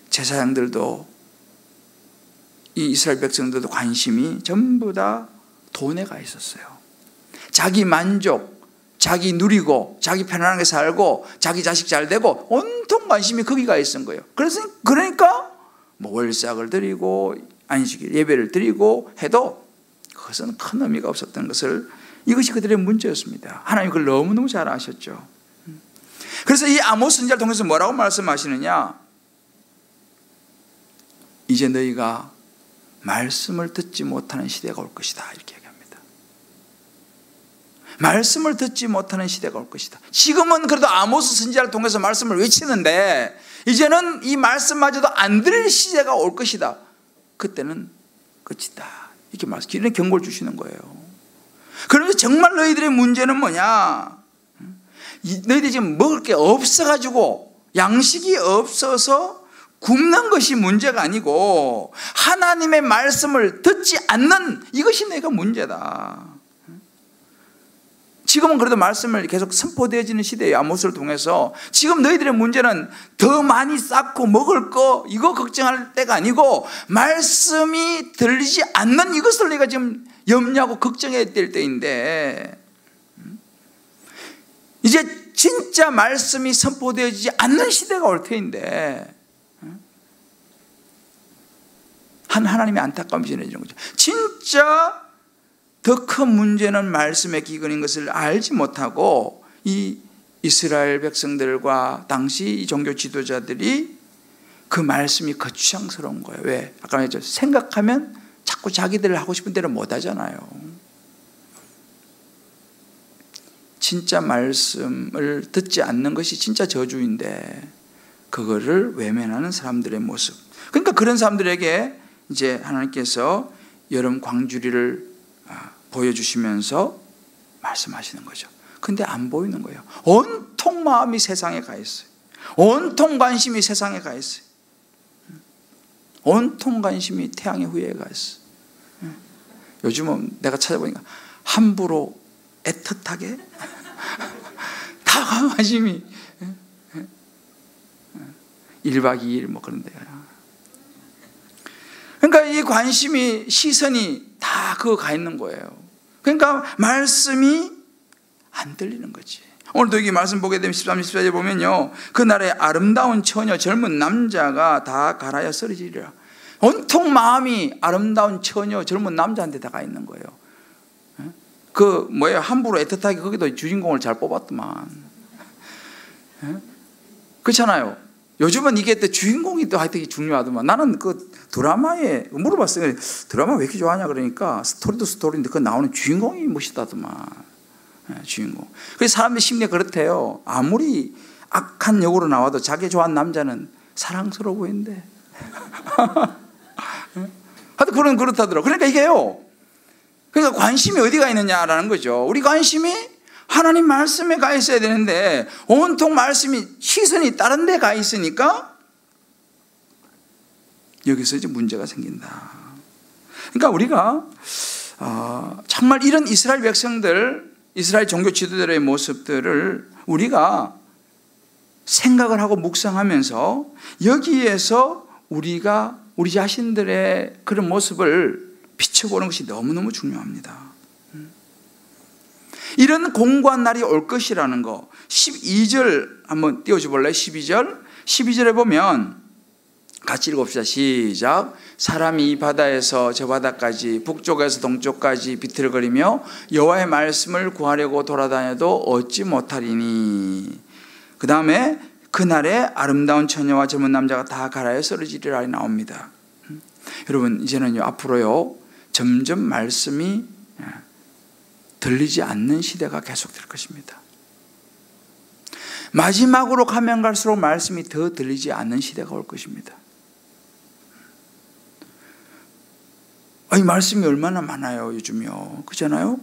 제사장들도 이 이스라엘 백성들도 관심이 전부 다 돈에 가 있었어요. 자기 만족, 자기 누리고 자기 편안하게 살고 자기 자식 잘 되고 온통 관심이 거기 가 있은 거예요. 그러니까 뭐 월삭을 드리고 안식일 예배를 드리고 해도 그것은 큰 의미가 없었던 것을, 이것이 그들의 문제였습니다. 하나님 그걸 너무너무 잘 아셨죠. 그래서 이 아모스 선지자를 통해서 뭐라고 말씀하시느냐, 이제 너희가 말씀을 듣지 못하는 시대가 올 것이다 이렇게 얘기합니다. 말씀을 듣지 못하는 시대가 올 것이다. 지금은 그래도 아모스 선지자를 통해서 말씀을 외치는데 이제는 이 말씀마저도 안 들을 시대가 올 것이다. 그때는 끝이다 이렇게 이런 경고를 주시는 거예요. 그러면서 정말 너희들의 문제는 뭐냐, 너희들이 지금 먹을 게 없어가지고 양식이 없어서 굶는 것이 문제가 아니고 하나님의 말씀을 듣지 않는 이것이 너희가 문제다. 지금은 그래도 말씀을 계속 선포되어지는 시대예요. 아모스를 통해서. 지금 너희들의 문제는 더 많이 쌓고 먹을 거 이거 걱정할 때가 아니고 말씀이 들리지 않는 이것을 너희가 지금 염려하고 걱정해야 될 때인데, 이제 진짜 말씀이 선포되어지지 않는 시대가 올 때인데 하나님의 안타까움이 전해지는 거죠. 진짜 더 큰 문제는 말씀의 기근인 것을 알지 못하고 이 이스라엘 백성들과 당시 이 종교 지도자들이 그 말씀이 거추장스러운 거예요. 왜? 아까 말했죠. 생각하면 자꾸 자기들 하고 싶은 대로 못 하잖아요. 진짜 말씀을 듣지 않는 것이 진짜 저주인데 그거를 외면하는 사람들의 모습, 그러니까 그런 사람들에게 이제 하나님께서 여름 광주리를 보여주시면서 말씀하시는 거죠. 근데 안 보이는 거예요. 온통 마음이 세상에 가 있어요. 온통 관심이 세상에 가 있어요. 온통 관심이 태양의 후예에 가 있어요. 요즘은 내가 찾아보니까 함부로 애틋하게 다 관심이 1박 2일 뭐 그런 데요. 그러니까 이 관심이, 시선이 다 그거 가 있는 거예요. 그러니까 말씀이 안 들리는 거지. 오늘도 여기 말씀 보게 되면 13, 14절에 보면요, 그날에 아름다운 처녀 젊은 남자가 다 갈아야 쓰러지리라. 온통 마음이 아름다운 처녀 젊은 남자한테 다 가 있는 거예요. 그 뭐예요, 함부로 애틋하게 거기도 주인공을 잘 뽑았더만. 그렇잖아요. 요즘은 이게 또 주인공이 또 하여튼 중요하더만. 나는 그 드라마에 물어봤어요. 드라마 왜 이렇게 좋아하냐 그러니까 스토리도 스토리인데 그 나오는 주인공이 멋있다더만. 주인공. 그래서 사람들 심리가 그렇대요. 아무리 악한 역으로 나와도 자기 좋아하는 남자는 사랑스러워 보이는데. 하여튼 그렇다더라고요. 그러니까 이게요, 그러니까 관심이 어디가 있느냐라는 거죠. 우리 관심이 하나님 말씀에 가 있어야 되는데 온통 말씀이, 시선이 다른 데 가 있으니까 여기서 이제 문제가 생긴다. 그러니까 우리가 정말 이런 이스라엘 백성들, 이스라엘 종교 지도자들의 모습들을 우리가 생각을 하고 묵상하면서 여기에서 우리가 우리 자신들의 그런 모습을 비춰보는 것이 너무너무 중요합니다. 이런 공고한 날이 올 것이라는 거. 12절 한번 띄워줘 볼래요? 12절에 보면 같이 읽읍시다. 시작. 사람이 이 바다에서 저 바다까지, 북쪽에서 동쪽까지 비틀거리며 여호와의 말씀을 구하려고 돌아다녀도 얻지 못하리니. 그 다음에 그날에 아름다운 처녀와 젊은 남자가 다 갈아여 쓰러지리라 나옵니다. 여러분, 이제는요, 앞으로요, 점점 말씀이 들리지 않는 시대가 계속될 것입니다. 마지막으로 가면 갈수록 말씀이 더 들리지 않는 시대가 올 것입니다. 이 말씀이 얼마나 많아요, 요즘요. 그렇잖아요?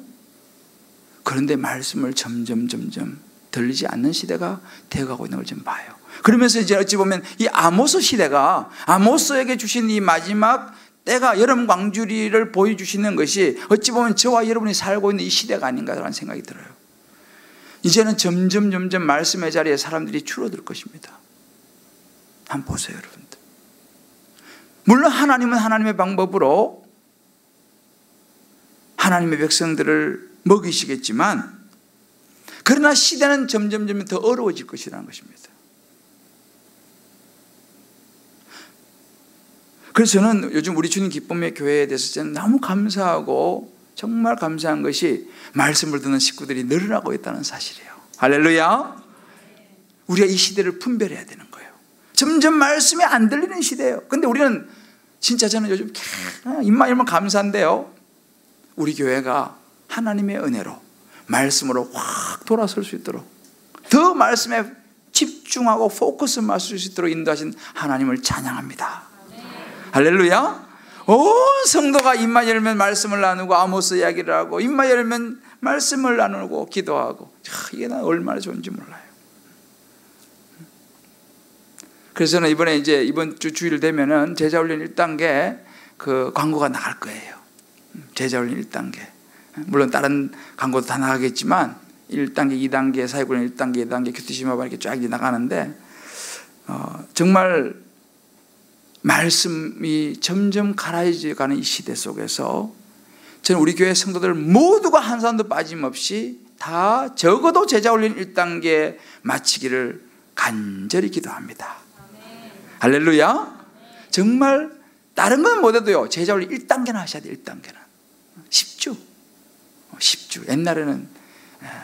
그런데 말씀을 점점 들리지 않는 시대가 되어가고 있는 걸 좀 봐요. 그러면서 이제 어찌 보면 이 아모스 시대가, 아모스에게 주신 이 마지막 때가, 여름 광주리를 보여주시는 것이 어찌 보면 저와 여러분이 살고 있는 이 시대가 아닌가라는 생각이 들어요. 이제는 점점 말씀의 자리에 사람들이 줄어들 것입니다. 한번 보세요, 여러분들. 물론 하나님은 하나님의 방법으로 하나님의 백성들을 먹이시겠지만, 그러나 시대는 점점 더 어려워질 것이라는 것입니다. 그래서 저는 요즘 우리 주님 기쁨의 교회에 대해서 저는 너무 감사하고 정말 감사한 것이 말씀을 듣는 식구들이 늘어나고 있다는 사실이에요. 할렐루야. 우리가 이 시대를 분별해야 되는 거예요. 점점 말씀이 안 들리는 시대예요. 근데 우리는 진짜 저는 요즘 입만 열면 감사한데요, 우리 교회가 하나님의 은혜로 말씀으로 확 돌아설 수 있도록, 더 말씀에 집중하고 포커스 맞출 수 있도록 인도하신 하나님을 찬양합니다. 할렐루야. 온 성도가 입만 열면 말씀을 나누고 아모스 이야기를 하고, 입만 열면 말씀을 나누고 기도하고, 이게 난 얼마나 좋은지 몰라요. 그래서 저는 이번에 이제 이번 주 주일 되면은 제자훈련 1단계 그 광고가 나갈 거예요. 제자훈련 1단계. 물론 다른 광고도 다 나가겠지만 1단계, 2단계, 사회훈련 1단계, 2단계, 큐티시마바 이렇게 쫙 나가는데, 정말 말씀이 점점 가라앉아가는 이 시대 속에서 저는 우리 교회 성도들 모두가 한 사람도 빠짐없이 다 적어도 제자훈련 1단계 마치기를 간절히 기도합니다. 할렐루야. 정말 다른 건 못해도요, 제자훈련 1단계는 하셔야 돼요. 1단계는 10주. 옛날에는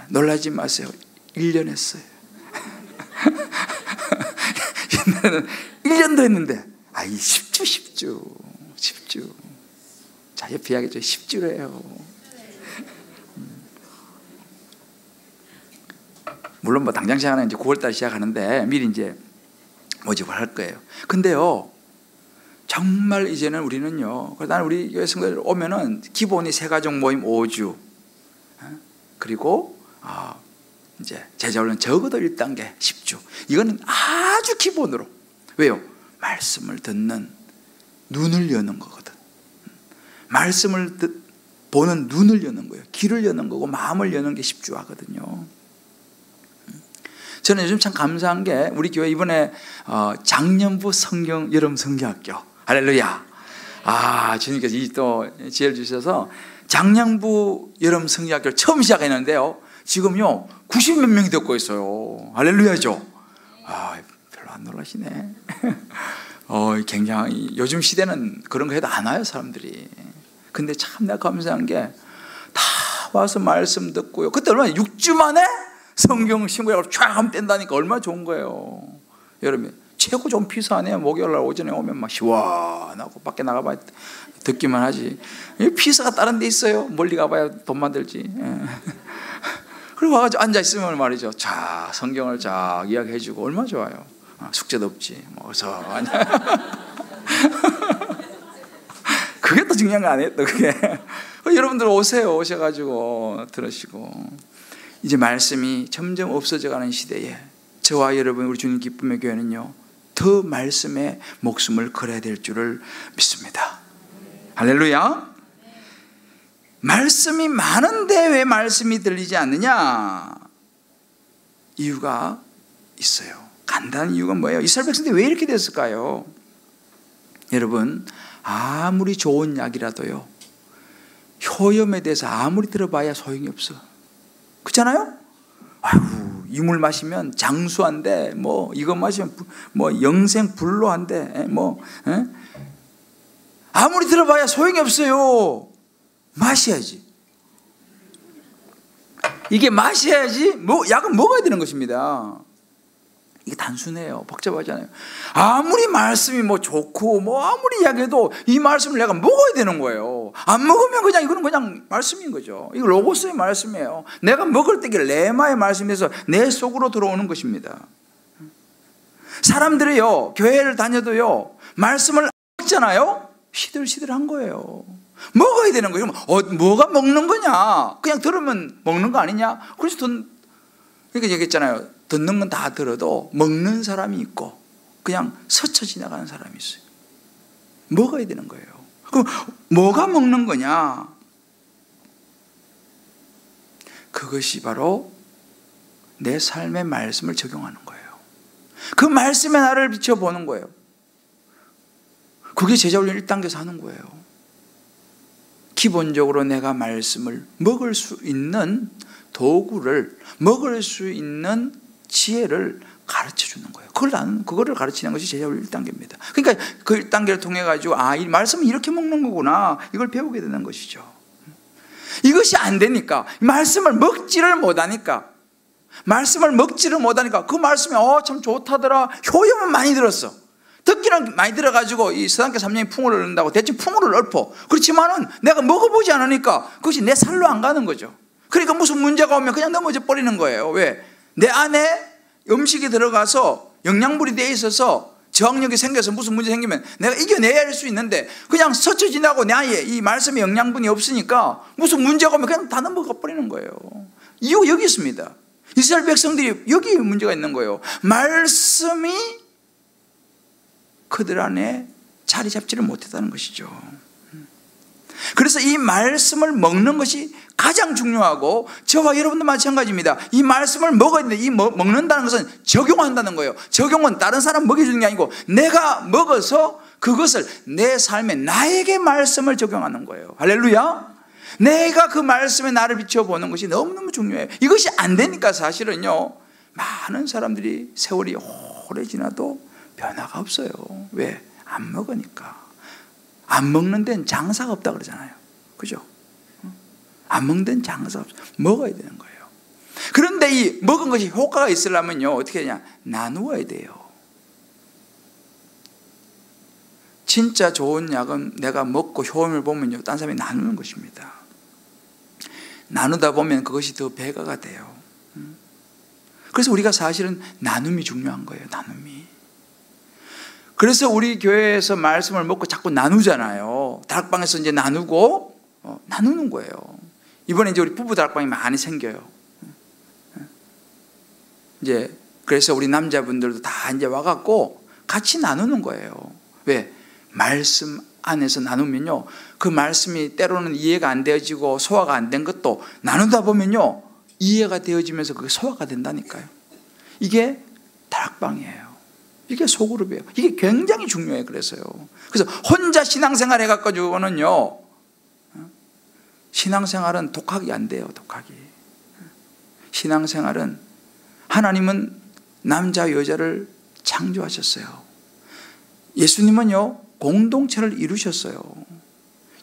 놀라지 마세요, 1년 했어요. 옛날에는 1년도 했는데 10주. 자, 옆에 이야기죠. 10주래요. 물론 뭐 당장 시작하는 이제 9월달 시작하는데 미리 이제 모집을 할 거예요. 근데요, 정말 이제는 우리는요, 나는 우리 교회 성도들 오면은 기본이 세가족 모임 5주, 그리고 이제 제자훈련 적어도 1단계 10주. 이거는 아주 기본으로. 왜요? 말씀을 듣는 눈을 여는 거거든. 말씀을 보는 눈을 여는 거예요. 귀를 여는 거고 마음을 여는 게 10주 하거든요. 저는 요즘 참 감사한 게 우리 교회 이번에 장년부 성경 여름 성경학교, 할렐루야. 주님께서 또 지혜를 주셔서 장년부 여름 성경학교를 처음 시작했는데요, 지금요 90몇 명이 듣고 있어요. 할렐루야죠. 별로 안 놀라시네. 굉장히 요즘 시대는 그런 거 해도 안 와요, 사람들이. 근데 참 내가 감사한 게 다 와서 말씀 듣고요. 그때 얼마나 6주 만에 성경 신구약을 쫙 하면 뗀다니까 얼마나 좋은 거예요. 여러분, 최고 좋은 피서 아니에요? 목요일날 오전에 오면 막 시원하고 밖에 나가봐야 듣기만 하지. 피서가 다른 데 있어요. 멀리 가봐야 돈만 들지. 그리고 와가지고 앉아있으면 말이죠, 자 성경을 쫙 이야기해주고 얼마나 좋아요. 숙제도 없지. 어서 그게 또 중요한 거 아니에요? 또 그게. 여러분들 오세요. 오셔가지고 들으시고. 이제 말씀이 점점 없어져가는 시대에 저와 여러분, 우리 주님 기쁨의 교회는요, 더 말씀에 목숨을 걸어야 될 줄을 믿습니다. 할렐루야. 말씀이 많은데 왜 말씀이 들리지 않느냐? 이유가 있어요. 간단한 이유가 뭐예요? 이스라엘 백성들이 왜 이렇게 됐을까요? 여러분, 아무리 좋은 약이라도요, 효염에 대해서 아무리 들어봐야 소용이 없어. 그렇잖아요? 이물 마시면 장수한데, 이거 마시면 영생 불로한데, 아무리 들어봐야 소용이 없어요. 마셔야지. 이게 마셔야지, 약은 먹어야 되는 것입니다. 이게 단순해요. 복잡하지 않아요. 아무리 말씀이 좋고 아무리 이야기해도 이 말씀을 내가 먹어야 되는 거예요. 안 먹으면 이거는 그냥 말씀인 거죠. 이거 로고스의 말씀이에요. 내가 먹을 때 레마의 말씀에서 내 속으로 들어오는 것입니다. 사람들이요, 교회를 다녀도요, 말씀을 먹잖아요, 시들시들한 거예요. 먹어야 되는 거예요. 뭐가 먹는 거냐? 그냥 들으면 먹는 거 아니냐? 그래서 그러니까 얘기했잖아요. 듣는 건 다 들어도 먹는 사람이 있고 그냥 스쳐 지나가는 사람이 있어요. 먹어야 되는 거예요. 그럼 뭐가 먹는 거냐? 그것이 바로 내 삶의 말씀을 적용하는 거예요. 그 말씀에 나를 비춰보는 거예요. 그게 제자훈련 1단계에서 하는 거예요. 기본적으로 내가 말씀을 먹을 수 있는 도구를, 먹을 수 있는 지혜를 가르쳐 주는 거예요. 그거를 가르치는 것이 제자훈련 1단계입니다. 그러니까 그 1단계를 통해 가지고 이 말씀은 이렇게 먹는 거구나, 이걸 배우게 되는 것이죠. 이것이 안 되니까, 말씀을 먹지를 못하니까 그 말씀이 참 좋다더라, 효용은 많이 들었어. 듣기는 많이 들어가지고 이 서당계 3년이 풍어를 얻는다고 대충 풍어를 읊어. 그렇지만은 내가 먹어보지 않으니까 그것이 내 살로 안 가는 거죠. 그러니까 무슨 문제가 오면 그냥 넘어져 버리는 거예요. 왜? 내 안에 음식이 들어가서 영양분이 되어 있어서 저항력이 생겨서 무슨 문제 생기면 내가 이겨내야 할 수 있는데, 그냥 스쳐 지나고 내 안에 이 말씀에 영양분이 없으니까 무슨 문제가 오면 그냥 다 넘어가 버리는 거예요. 이유가 여기 있습니다. 이스라엘 백성들이 여기 문제가 있는 거예요. 말씀이 그들 안에 자리 잡지를 못했다는 것이죠. 그래서 이 말씀을 먹는 것이 가장 중요하고, 저와 여러분도 마찬가지입니다. 이 말씀을 먹어야 되는데, 이 먹는다는 것은 적용한다는 거예요. 적용은 다른 사람 먹여주는 게 아니고 내가 먹어서 그것을 내 삶에, 나에게 말씀을 적용하는 거예요. 할렐루야. 내가 그 말씀에 나를 비춰보는 것이 너무너무 중요해요. 이것이 안 되니까 사실은요, 많은 사람들이 세월이 오래 지나도 변화가 없어요. 왜? 안 먹으니까. 안 먹는 데는 장사가 없다 그러잖아요. 그죠? 안 먹는 데는 장사가 없어요. 먹어야 되는 거예요. 그런데 이 먹은 것이 효과가 있으려면요, 어떻게 되냐? 나누어야 돼요. 진짜 좋은 약은 내가 먹고 효험을 보면요, 딴 사람이 나누는 것입니다. 나누다 보면 그것이 더 배가가 돼요. 그래서 우리가 사실은 나눔이 중요한 거예요. 나눔이. 그래서 우리 교회에서 말씀을 먹고 자꾸 나누잖아요. 다락방에서 이제 나누고 나누는 거예요. 이번에 이제 우리 부부 다락방이 많이 생겨요. 이제 그래서 우리 남자분들도 다 이제 와갖고 같이 나누는 거예요. 왜? 말씀 안에서 나누면요, 그 말씀이 때로는 이해가 안 되어지고 소화가 안 된 것도 나누다 보면요, 이해가 되어지면서 그게 소화가 된다니까요. 이게 다락방이에요. 이게 소그룹이에요. 이게 굉장히 중요해요. 그래서요. 그래서 혼자 신앙생활 해갖고는요, 신앙생활은 독학이 안 돼요. 독학이. 신앙생활은 하나님은 남자 여자를 창조하셨어요. 예수님은요, 공동체를 이루셨어요.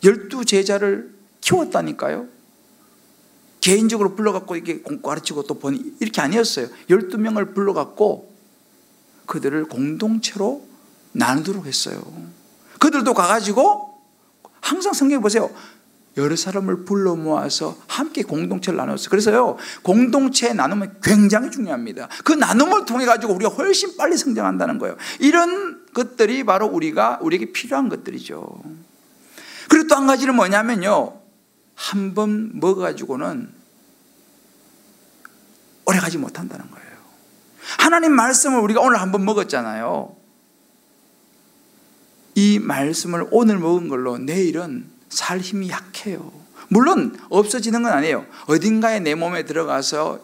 12제자를 키웠다니까요. 개인적으로 불러갖고 이렇게 가르치고 또 보니 이렇게 아니었어요. 12명을 불러갖고 그들을 공동체로 나누도록 했어요. 그들도 가가지고 항상 성경에 보세요. 여러 사람을 불러 모아서 함께 공동체를 나눴어요. 그래서요, 공동체 나눔은 굉장히 중요합니다. 그 나눔을 통해 가지고 우리가 훨씬 빨리 성장한다는 거예요. 이런 것들이 바로 우리에게 필요한 것들이죠. 그리고 또 한 가지는 뭐냐면요, 한 번 먹어가지고는 오래가지 못한다는 거예요. 하나님 말씀을 우리가 오늘 한 번 먹었잖아요. 이 말씀을 오늘 먹은 걸로 내일은 살 힘이 약해요. 물론 없어지는 건 아니에요. 어딘가에 내 몸에 들어가서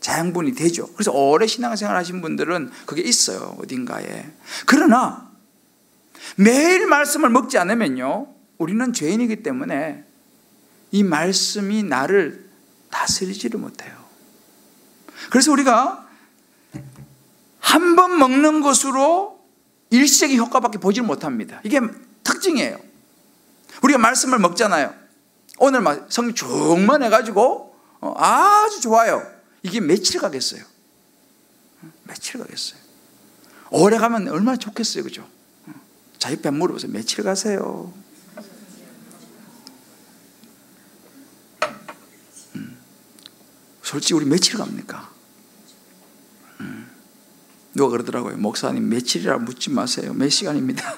자양분이 되죠. 그래서 오래 신앙생활 하신 분들은 그게 있어요. 어딘가에. 그러나 매일 말씀을 먹지 않으면요, 우리는 죄인이기 때문에 이 말씀이 나를 다스리지를 못해요. 그래서 우리가 한 번 먹는 것으로 일시적인 효과밖에 보지 못합니다. 이게 특징이에요. 우리가 말씀을 먹잖아요. 오늘 성경 쭉만 해가지고 아주 좋아요. 이게 며칠 가겠어요? 며칠 가겠어요? 오래 가면 얼마나 좋겠어요. 그죠? 자, 옆에 물어보세요. 며칠 가세요? 솔직히 우리 며칠 갑니까? 누가 그러더라고요. 목사님 며칠이라 묻지 마세요. 몇 시간입니다.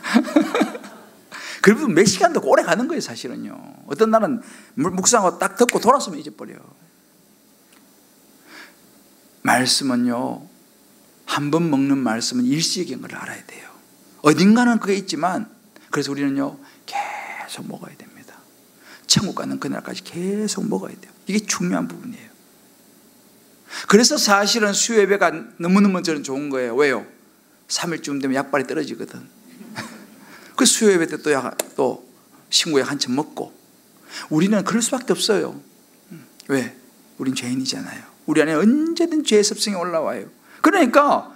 그래도 몇 시간도 오래 가는 거예요. 사실은요. 어떤 날은 묵상하고 딱 듣고 돌았으면 잊어버려요. 말씀은요, 한 번 먹는 말씀은 일시적인 걸 알아야 돼요. 어딘가는 그게 있지만, 그래서 우리는요 계속 먹어야 됩니다. 천국 가는 그날까지 계속 먹어야 돼요. 이게 중요한 부분이에요. 그래서 사실은 수요예배가 너무너무 저는 좋은 거예요. 왜요? 3일쯤 되면 약발이 떨어지거든. 그 수요예배 때 또 신구약 한참 먹고. 우리는 그럴 수밖에 없어요. 왜? 우린 죄인이잖아요. 우리 안에 언제든 죄의 습성이 올라와요. 그러니까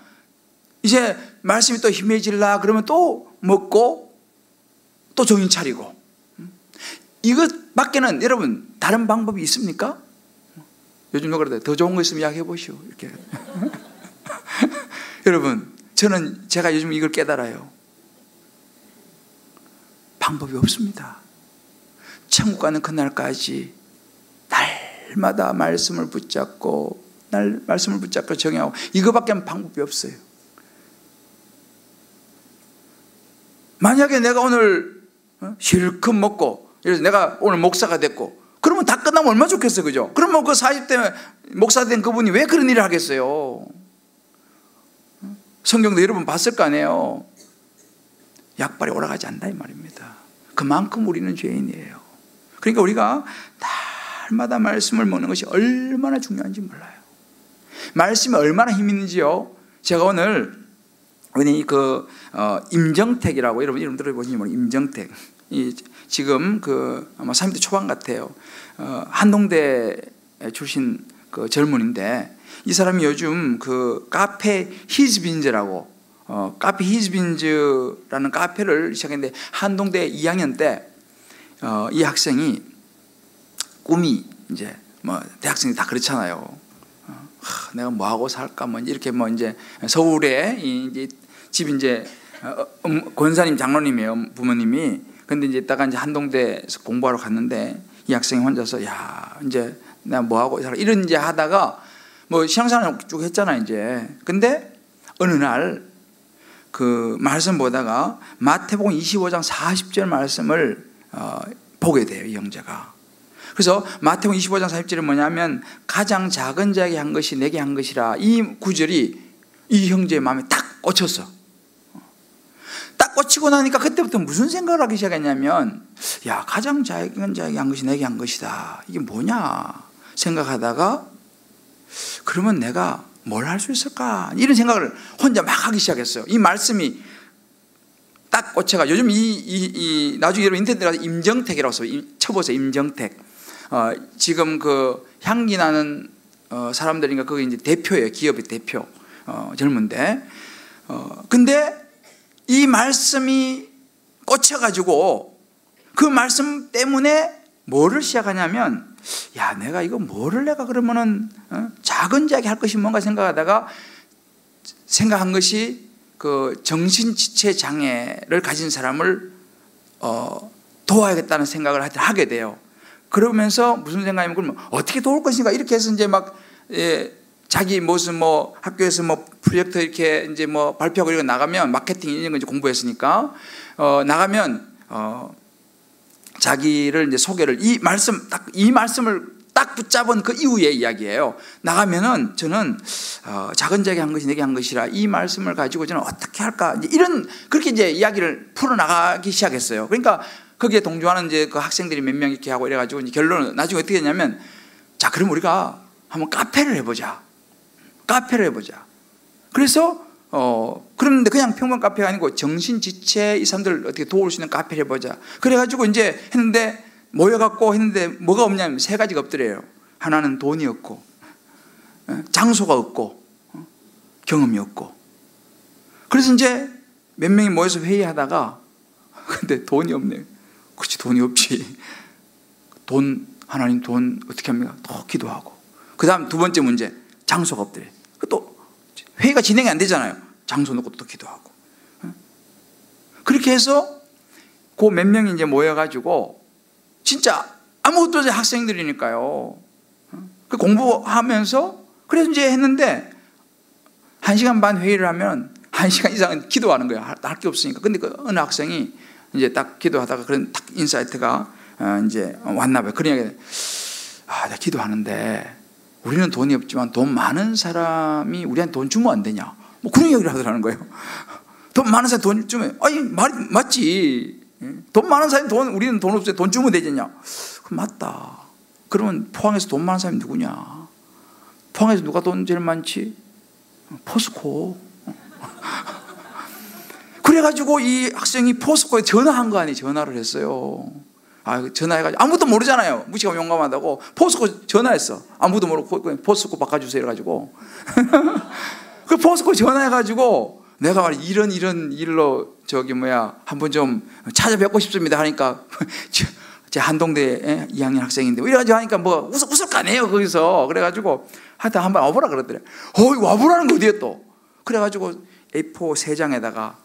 이제 말씀이 또 힘해질라 그러면 또 먹고 또 정신 차리고. 이것밖에는 여러분 다른 방법이 있습니까? 요즘 누가 그러더라고요. 더 좋은 거 있으면 이야기해 보시오. 이렇게. 여러분, 제가 요즘 이걸 깨달아요. 방법이 없습니다. 천국 가는 그날까지 날마다 말씀을 붙잡고 정하고, 이거밖에 방법이 없어요. 만약에 내가 오늘 실컷 먹고, 예를 들어서 내가 오늘 목사가 됐고, 그러면 다 끝나면 얼마나 좋겠어요. 그죠? 그러면 그 40대 목사 된 그분이 왜 그런 일을 하겠어요? 성경도 여러분 봤을 거 아니에요. 약발이 올라가지 않는다 이 말입니다. 그만큼 우리는 죄인이에요. 그러니까 우리가 날마다 말씀을 먹는 것이 얼마나 중요한지 몰라요. 말씀이 얼마나 힘 있는지요. 제가 오늘 임정택이라고, 여러분 이름 들어보시면 모르겠어요. 임정택. 지금 아마 30대 초반 같아요. 한동대 출신 그 젊은인데, 이 사람이 요즘 그 카페 히즈빈즈라고, 카페 히즈빈즈라는 카페를 시작했는데, 한동대 2학년 때 이 학생이 꿈이 이제 대학생이 다 그렇잖아요. 내가 뭐 하고 살까 이렇게 이제 서울에 이제 집 이제 권사님 장로님이에요, 부모님이. 근데 이제 이따가 이제 한동대에서 공부하러 갔는데, 이 학생이 혼자서 이제 내가 뭐 하고 살까 이런 이제 하다가 신앙생활 쭉 했잖아 이제. 근데 어느 날 그 말씀 보다가 마태복음 25장 40절 말씀을 보게 돼요, 이 형제가. 그래서 마태복음 25장 40절이 뭐냐면 가장 작은 자에게 한 것이 내게 한 것이라, 이 구절이 이 형제의 마음에 딱 꽂혔어. 딱 꽂히고 나니까 그때부터 무슨 생각을 하기 시작했냐면, 야, 가장 작은 자에게 한 것이 내게 한 것이다, 이게 뭐냐 생각하다가, 그러면 내가 뭘 할 수 있을까, 이런 생각을 혼자 막 하기 시작했어요. 이 말씀이 딱 꽂혀가. 요즘 나중에 여러분 인터넷에 가서 임정택이라고 써요. 쳐보세요, 임정택. 지금 그 향기 나는 사람들인가, 그게 이제 대표예요, 기업의 대표. 젊은데. 근데 이 말씀이 꽂혀가지고 그 말씀 때문에 뭐를 시작하냐면, 야, 내가 이거 뭐를 내가 그러면은 작은 자에게 할 것이 뭔가 생각하다가 생각한 것이 그 정신지체 장애를 가진 사람을 도와야겠다는 생각을 하게 돼요. 그러면서 무슨 생각이면, 그러면 어떻게 도울 것인가, 이렇게 해서 이제 막 자기 무슨 뭐 학교에서 뭐 프로젝트 이렇게 이제 뭐 발표하고 이런 거 나가면, 마케팅 이런 거 이제 공부했으니까 나가면 자기를 이제 소개를, 이 말씀을 딱 붙잡은 그 이후의 이야기예요. 나가면은 저는 작은 자에게 한 것이 내게 한 것이라, 이 말씀을 가지고 저는 어떻게 할까, 이제 그렇게 이제 이야기를 풀어나가기 시작했어요. 그러니까 거기에 동조하는 이제 그 학생들이 몇 명 이렇게 하고 이래가지고 이제 결론은 나중에 어떻게 했냐면, 자, 그럼 우리가 한번 카페를 해보자. 그래서 그런데 그냥 평범한 카페가 아니고 정신지체 이 사람들 어떻게 도울 수 있는 카페를 해보자. 그래가지고 이제 했는데, 모여갖고 했는데 뭐가 없냐면 세 가지가 없더래요. 하나는 돈이 없고, 장소가 없고, 경험이 없고. 그래서 이제 몇 명이 모여서 회의하다가, 근데 돈이 없네요. 그렇지, 돈이 없지. 하나님 돈 어떻게 합니까? 또 기도하고. 그 다음 두 번째 문제, 장소가 없더래. 또 회의가 진행이 안 되잖아요. 장소 놓고 또 기도하고. 그렇게 해서 그 몇 명이 이제 모여가지고, 진짜 아무것도 없는 학생들이니까요. 그 공부하면서, 그래서 이제 했는데 1시간 반 회의를 하면 1시간 이상은 기도하는 거예요. 할 게 없으니까. 근데 그 어느 학생이 이제 딱 기도하다가 그런 딱 인사이트가 이제 왔나 봐요. 그런 이야기, 내가 기도하는데 우리는 돈이 없지만 돈 많은 사람이 우리한테 돈 주면 안 되냐, 뭐 그런 이야기를 하더라는 거예요. 돈 많은 사람이 돈 주면, 아니 맞지. 돈 많은 사람이 우리는 돈 없어요, 돈 주면 되겠냐. 그럼 맞다. 그러면 포항에서 돈 많은 사람이 누구냐? 포항에서 누가 돈 제일 많지? 포스코. 그래가지고 이 학생이 포스코에 전화한 거 아니에요. 전화를 했어요. 전화해가지고, 아무도 모르잖아요. 무식하고 용감하다고. 포스코 전화했어. 아무도 모르고 포스코 바꿔주세요 해가지고. 그 포스코 전화해가지고, 내가 말이야, 이런 일로 한번 좀 찾아뵙고 싶습니다 하니까, 제 한동대 2학년 학생인데 이래가지고 하니까 뭐 웃을 거 아니에요 거기서. 그래가지고 하여튼 한번 와보라 그러더래. 와보라는 거 어디에 또. 그래가지고 A4 3장에다가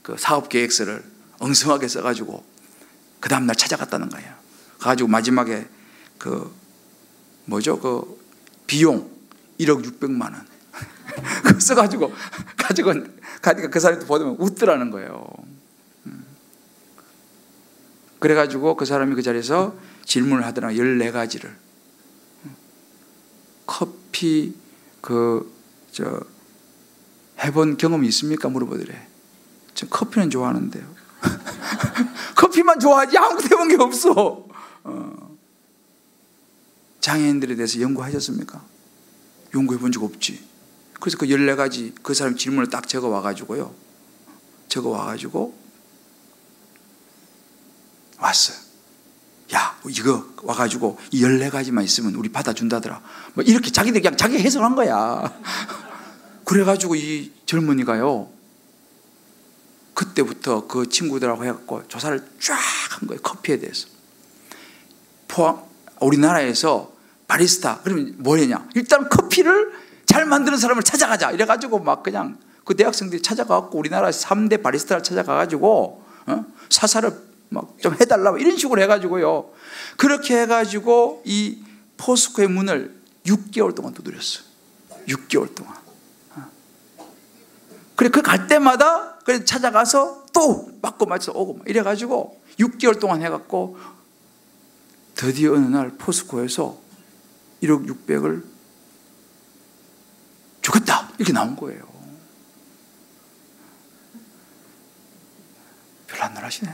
그 사업 계획서를 엉성하게 써가지고 그 다음날 찾아갔다는 거예요. 가가지고 마지막에 그 비용 1억 600만 원 그거 써가지고 가니까 그 사람이 보면 웃더라는 거예요. 그래가지고 그 사람이 그 자리에서 질문을 하더라. 14가지를. 커피 해본 경험이 있습니까? 물어보더래. 전 커피는 좋아하는데요. 커피만 좋아하지 아무것도 해본 게 없어. 장애인들에 대해서 연구하셨습니까? 연구해 본 적 없지. 그래서 그 14가지 그 사람 질문을 딱 적어와가지고 왔어요. 야, 이거 와가지고 이 14가지만 있으면 우리 받아준다더라. 뭐 이렇게 자기들이 그냥 자기 해석한 거야. 그래가지고 이 젊은이가요, 그때부터 그 친구들하고 해갖고 조사를 쫙 한 거예요. 커피에 대해서. 우리나라에서 바리스타, 그러면 뭐 했냐? 일단 커피를 잘 만드는 사람을 찾아가자. 이래가지고 막 그냥 그 대학생들이 찾아가갖고 우리나라 3대 바리스타를 찾아가가지고 사사를 막 좀 해달라 이런 식으로 해가지고요. 그렇게 해가지고 이 포스코의 문을 6개월 동안 두드렸어요. 6개월 동안. 그래, 그 갈 때마다 그래서 찾아가서 또 맞고 맞춰서 오고 이래가지고 6개월 동안 해갖고 드디어 어느 날 포스코에서 1억 6백을 주겠다 이렇게 나온 거예요. 별로 안 놀라시네.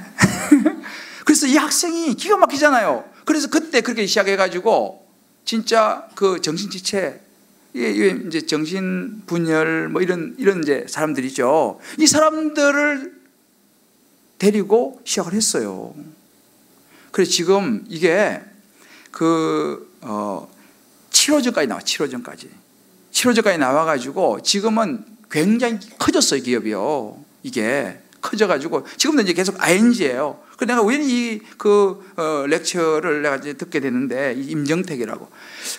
그래서 이 학생이 기가 막히잖아요. 그래서 그때 그렇게 시작해가지고 진짜 그 정신지체, 이제 정신분열 뭐 이런 이제 사람들이죠. 이 사람들을 데리고 시작을 했어요. 그래서 지금 이게 치료전까지 나와. 치료전까지 나와가지고 지금은 굉장히 커졌어요, 기업이요. 이게 커져가지고 지금도 이제 계속 ING예요. 그래서 내가 우연히 렉처를 내가 이제 듣게 됐는데, 임정택이라고.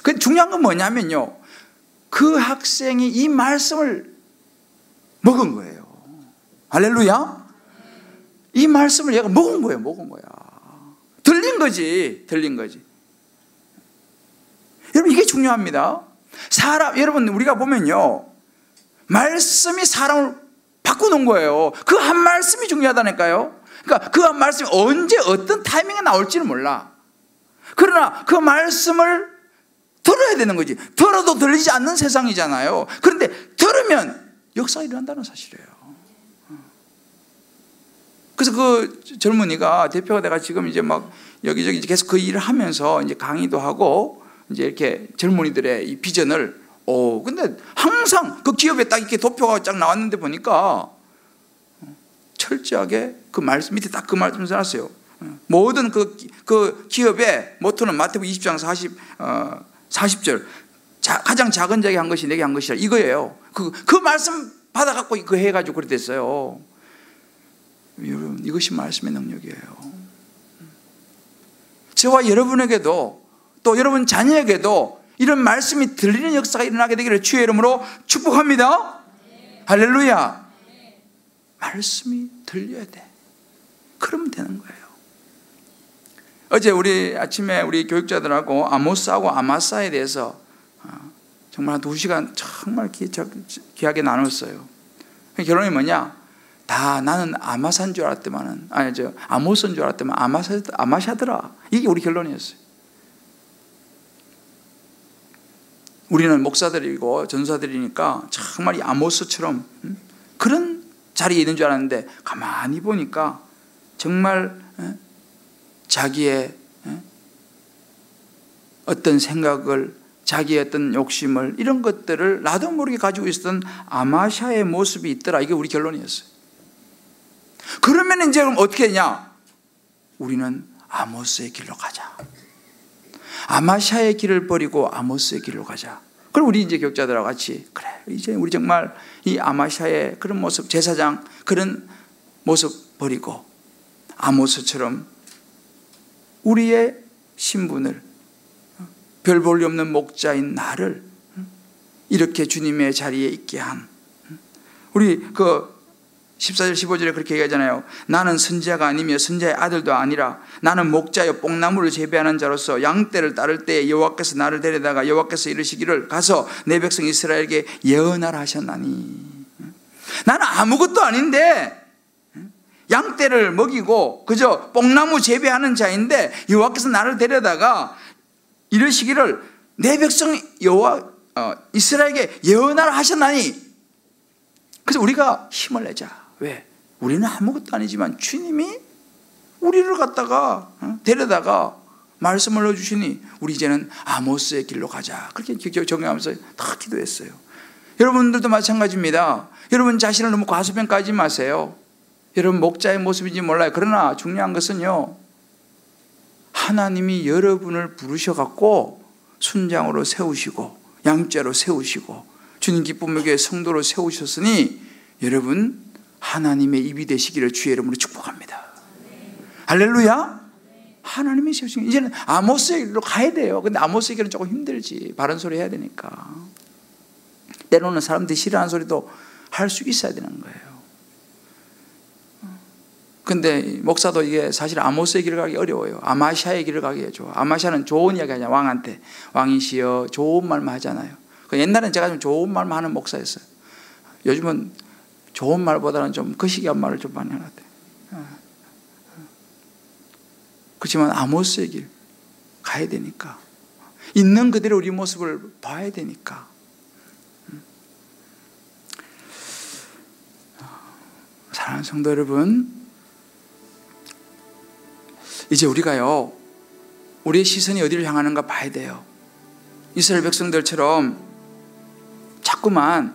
그 중요한 건 뭐냐면요, 그 학생이 이 말씀을 먹은 거예요. 할렐루야. 이 말씀을 얘가 먹은 거예요. 들린 거지. 여러분, 이게 중요합니다. 여러분, 우리가 보면요, 말씀이 사람을 바꾸는 거예요. 그 한 말씀이 중요하다니까요. 그러니까 그 한 말씀이 언제 어떤 타이밍에 나올지는 몰라. 그러나 그 말씀을 들어야 되는 거지. 들어도 들리지 않는 세상이잖아요. 그런데 들으면 역사가 일어난다는 사실이에요. 그래서 그 젊은이가, 대표가 내가 지금 이제 막 여기저기 계속 그 일을 하면서 이제 강의도 하고 이제 이렇게 젊은이들의 이 비전을, 근데 항상 그 기업에 딱 이렇게 도표가 쫙 나왔는데 보니까 철저하게 그 말씀, 밑에 딱 그 말씀 써놨어요. 모든 그 기업의 모토는 마태복음 20장 40절. 가장 작은 자에게 한 것이 내게 한 것이라, 이거예요. 그 말씀 받아갖고 그 해가지고 그렇게 됐어요. 여러분, 이것이 말씀의 능력이에요. 저와 여러분에게도, 또 여러분 자녀에게도 이런 말씀이 들리는 역사가 일어나게 되기를 주의 이름으로 축복합니다. 할렐루야. 말씀이 들려야 돼. 그러면 되는 거예요. 어제 우리 아침에 우리 교육자들하고 아모스하고 아마사에 대해서 정말 한 2시간 정말 귀하게 나눴어요. 결론이 뭐냐? 나는 아마사인 줄 알았더만은, 아모스인 줄 알았더만 아마샤더라. 이게 우리 결론이었어요. 우리는 목사들이고 전사들이니까 정말 이 아모스처럼 그런 자리에 있는 줄 알았는데, 가만히 보니까 정말 자기의 어떤 생각을, 자기의 어떤 욕심을, 이런 것들을 나도 모르게 가지고 있었던 아마샤의 모습이 있더라. 이게 우리 결론이었어요. 그러면 이제 그럼 어떻게 했냐? 우리는 아모스의 길로 가자. 아마샤의 길을 버리고 아모스의 길로 가자. 그럼 우리 이제 교육자들하고 같이, 그래, 이제 우리 정말 이 아마샤의 그런 모습, 제사장 그런 모습 버리고 아모스처럼 우리의 신분을, 별 볼일 없는 목자인 나를 이렇게 주님의 자리에 있게 한, 우리 14절 15절에 그렇게 얘기하잖아요. 나는 선지자가 아니며 선지자의 아들도 아니라 나는 목자여 뽕나무를 재배하는 자로서 양떼를 따를 때에 여호와께서 나를 데려다가 여호와께서 이르시기를 가서 내 백성 이스라엘에게 예언하라 하셨나니. 나는 아무것도 아닌데 양떼를 먹이고 그저 뽕나무 재배하는 자인데 여호와께서 나를 데려다가 이르시기를 내 백성 이스라엘에게 예언하라 하셨나니. 그래서 우리가 힘을 내자. 왜? 우리는 아무것도 아니지만 주님이 우리를 갖다가 데려다가 말씀을 넣어주시니 우리 이제는 아모스의 길로 가자. 그렇게 적용하면서 다 기도했어요. 여러분들도 마찬가지입니다. 여러분 자신을 너무 과소평가하지 마세요. 여러분 목자의 모습인지 몰라요. 그러나 중요한 것은요, 하나님이 여러분을 부르셔갖고 순장으로 세우시고 양자로 세우시고 주님 기쁨의 교회 성도로 세우셨으니 여러분 하나님의 입이 되시기를 주의 이름으로 축복합니다. 할렐루야. 하나님이 세우신, 이제는 아모스의 길로 가야 돼요. 근데 아모스의 길은 조금 힘들지. 바른 소리 해야 되니까. 때로는 사람들이 싫어하는 소리도 할 수 있어야 되는 거예요. 근데 목사도 이게 사실 아모스의 길을 가기 어려워요. 아마샤의 길을 가기 좋아. 아마샤는 좋은 이야기 하잖아요. 왕한테 왕이시여 좋은 말만 하잖아요. 옛날엔 제가 좀 좋은 말만 하는 목사였어요. 요즘은 좋은 말보다는 좀 거시기한 말을 좀 많이 하는 것 같아요. 그렇지만 아모스의 길 가야 되니까, 있는 그대로 우리 모습을 봐야 되니까. 사랑하는 성도 여러분, 이제 우리가요, 우리의 시선이 어디를 향하는가 봐야 돼요. 이스라엘 백성들처럼 자꾸만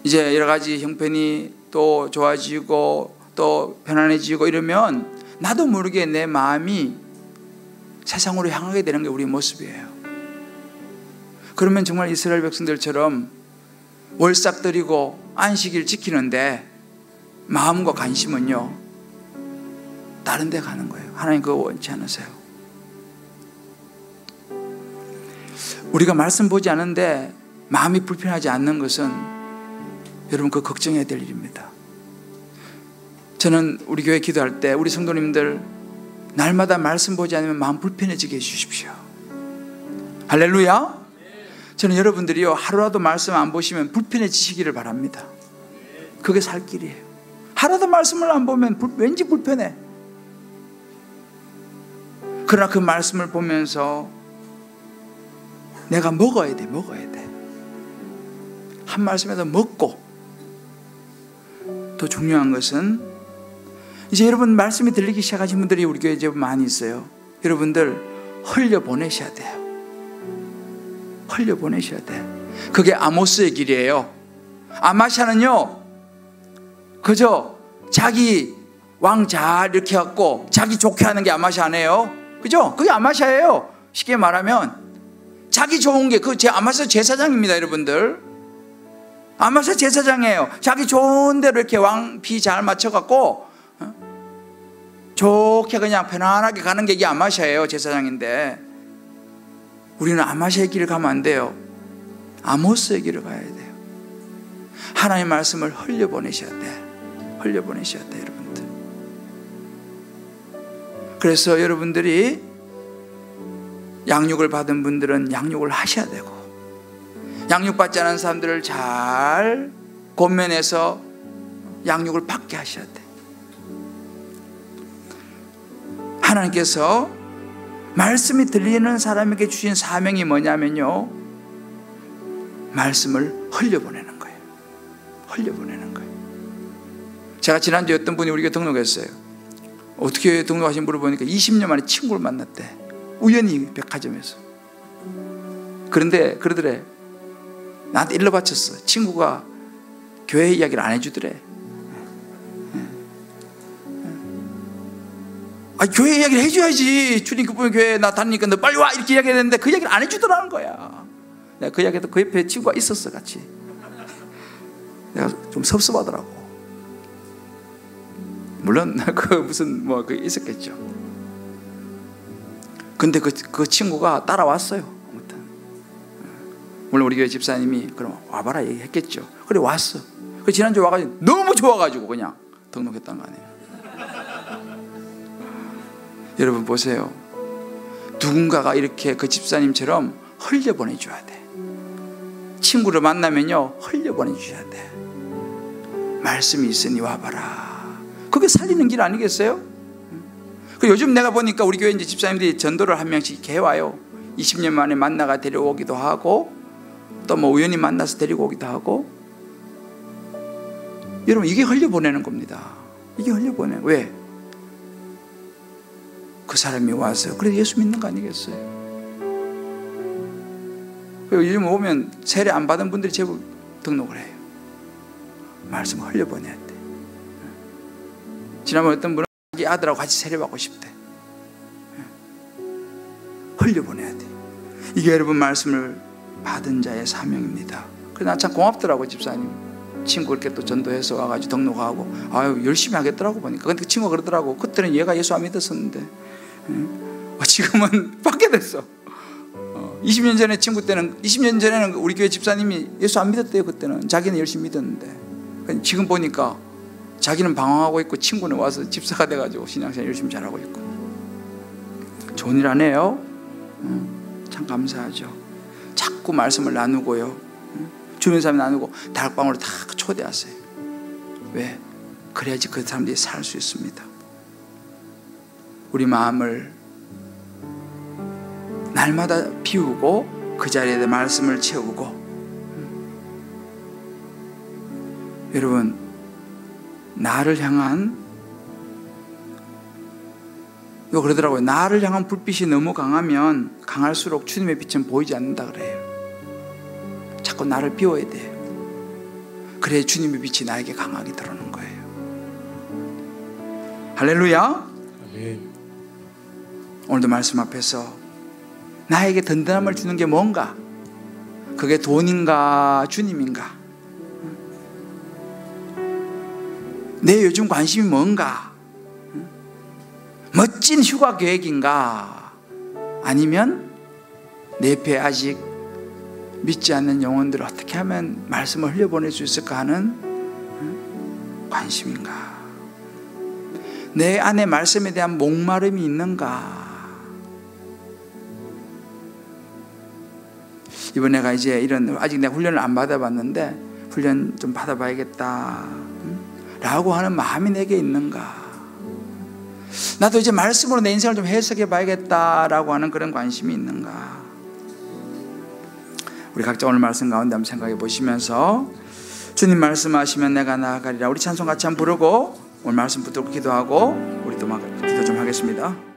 이제 여러 가지 형편이 또 좋아지고 또 편안해지고 이러면 나도 모르게 내 마음이 세상으로 향하게 되는 게 우리의 모습이에요. 그러면 정말 이스라엘 백성들처럼 월삭 드리고 안식일 지키는데 마음과 관심은요, 다른 데 가는 거예요. 하나님 그거 원치 않으세요. 우리가 말씀 보지 않는데 마음이 불편하지 않는 것은 여러분 그거 걱정해야 될 일입니다. 저는 우리 교회 기도할 때 우리 성도님들 날마다 말씀 보지 않으면 마음 불편해지게 해주십시오. 할렐루야. 저는 여러분들이요, 하루라도 말씀 안 보시면 불편해지시기를 바랍니다. 그게 살 길이에요. 하루도 말씀을 안 보면 왠지 불편해. 그러나 그 말씀을 보면서 내가 먹어야 돼. 한 말씀에서 먹고, 더 중요한 것은 이제 여러분 말씀이 들리기 시작하신 분들이 우리 교회에 이제 많이 있어요. 여러분들 흘려보내셔야 돼요. 흘려보내셔야 돼. 그게 아모스의 길이에요. 아마샤는요, 그저 자기 왕 잘 이렇게 갖고 자기 좋게 하는 게 아마샤 아니에요. 그죠? 그게 아마샤예요. 쉽게 말하면 자기 좋은 게, 그 아마샤 제사장입니다. 여러분들, 아마샤 제사장이에요. 자기 좋은 대로 이렇게 왕비 잘 맞춰갖고 좋게 그냥 편안하게 가는 게 이게 아마샤예요. 제사장인데 우리는 아마샤의 길을 가면 안 돼요. 아모스의 길을 가야 돼요. 하나님의 말씀을 흘려보내셔야 돼. 흘려보내셔야 돼, 여러분들. 그래서 여러분들이 양육을 받은 분들은 양육을 하셔야 되고, 양육받지 않은 사람들을 잘 권면해서 양육을 받게 하셔야 돼. 하나님께서 말씀이 들리는 사람에게 주신 사명이 뭐냐면요, 말씀을 흘려보내는 거예요. 흘려보내는 거예요. 제가 지난주에 어떤 분이 우리가 등록했어요. 어떻게 등록하신 물어보니까 20년 만에 친구를 만났대. 우연히 백화점에서. 그런데 그러더래, 나한테 일러 바쳤어. 친구가 교회 이야기를 안 해주더래. 아, 교회 이야기를 해줘야지. 주님 그분 교회 나 다니니까 너 빨리 와 이렇게 이야기해야 되는데 그 이야기를 안 해주더라는 거야. 내가 그 이야기도 그 옆에 친구가 있었어, 같이. 내가 좀 섭섭하더라고. 물론 그 무슨 뭐 그 있었겠죠. 근데 그 친구가 따라왔어요. 아무튼 물론 우리 교회 집사님이 그럼 와봐라 얘기했겠죠. 그래 왔어. 그 지난주에 와가지고 너무 좋아가지고 그냥 등록했다는 거 아니에요. 여러분 보세요. 누군가가 이렇게 그 집사님처럼 흘려보내줘야 돼. 친구를 만나면요, 흘려보내주셔야 돼. 말씀이 있으니 와봐라. 그게 살리는 길 아니겠어요? 요즘 내가 보니까 우리 교회 이제 집사님들이 전도를 한 명씩 이렇게 해와요. 20년 만에 만나가 데려오기도 하고, 또 뭐 우연히 만나서 데리고 오기도 하고. 여러분, 이게 흘려보내는 겁니다. 이게 흘려보내. 왜? 그 사람이 와서 그래 예수 믿는 거 아니겠어요? 요즘 오면 세례 안 받은 분들이 제법 등록을 해요. 말씀 흘려보내야 돼. 지난번에 어떤 분은 자기 아들하고 같이 세례 받고 싶대. 흘려보내야 돼. 이게 여러분 말씀을 받은 자의 사명입니다. 그래서 난 참 고맙더라고. 집사님 친구 이렇게 또 전도해서 와가지고 등록하고, 아유 열심히 하겠더라고 보니까. 근데 그 친구가 그러더라고. 그때는 얘가 예수 안 믿었었는데 지금은 받게 됐어. 20년 전에 친구 때는, 20년 전에는 우리 교회 집사님이 예수 안 믿었대요. 그때는 자기는 열심히 믿었는데, 지금 보니까 자기는 방황하고 있고 친구는 와서 집사가 돼가지고 신앙생활 열심히 잘하고 있고. 좋은 일 안 해요? 참 감사하죠. 자꾸 말씀을 나누고요. 주변 사람이 나누고 다락방으로 다 초대하세요. 왜? 그래야지 그 사람들이 살 수 있습니다. 우리 마음을 날마다 비우고 그 자리에 말씀을 채우고, 여러분, 나를 향한, 이거 그러더라고요. 나를 향한 불빛이 너무 강하면 강할수록 주님의 빛은 보이지 않는다 그래요. 자꾸 나를 비워야 돼요. 그래야 주님의 빛이 나에게 강하게 들어오는 거예요. 할렐루야. 아멘. 오늘도 말씀 앞에서 나에게 든든함을 주는 게 뭔가? 그게 돈인가 주님인가? 내 요즘 관심이 뭔가? 멋진 휴가 계획인가? 아니면 내 옆에 아직 믿지 않는 영혼들을 어떻게 하면 말씀을 흘려보낼 수 있을까 하는 관심인가? 내 안에 말씀에 대한 목마름이 있는가? 이번에 내가 이제 이런, 아직 내가 훈련을 안 받아봤는데 훈련 좀 받아봐야겠다 라고 하는 마음이 내게 있는가? 나도 이제 말씀으로 내 인생을 좀 해석해 봐야겠다라고 하는 그런 관심이 있는가? 우리 각자 오늘 말씀 가운데 한번 생각해 보시면서, 주님 말씀하시면 내가 나아가리라. 우리 찬송 같이 한번 부르고 오늘 말씀 붙들고 기도하고 우리 또 막 기도 좀 하겠습니다.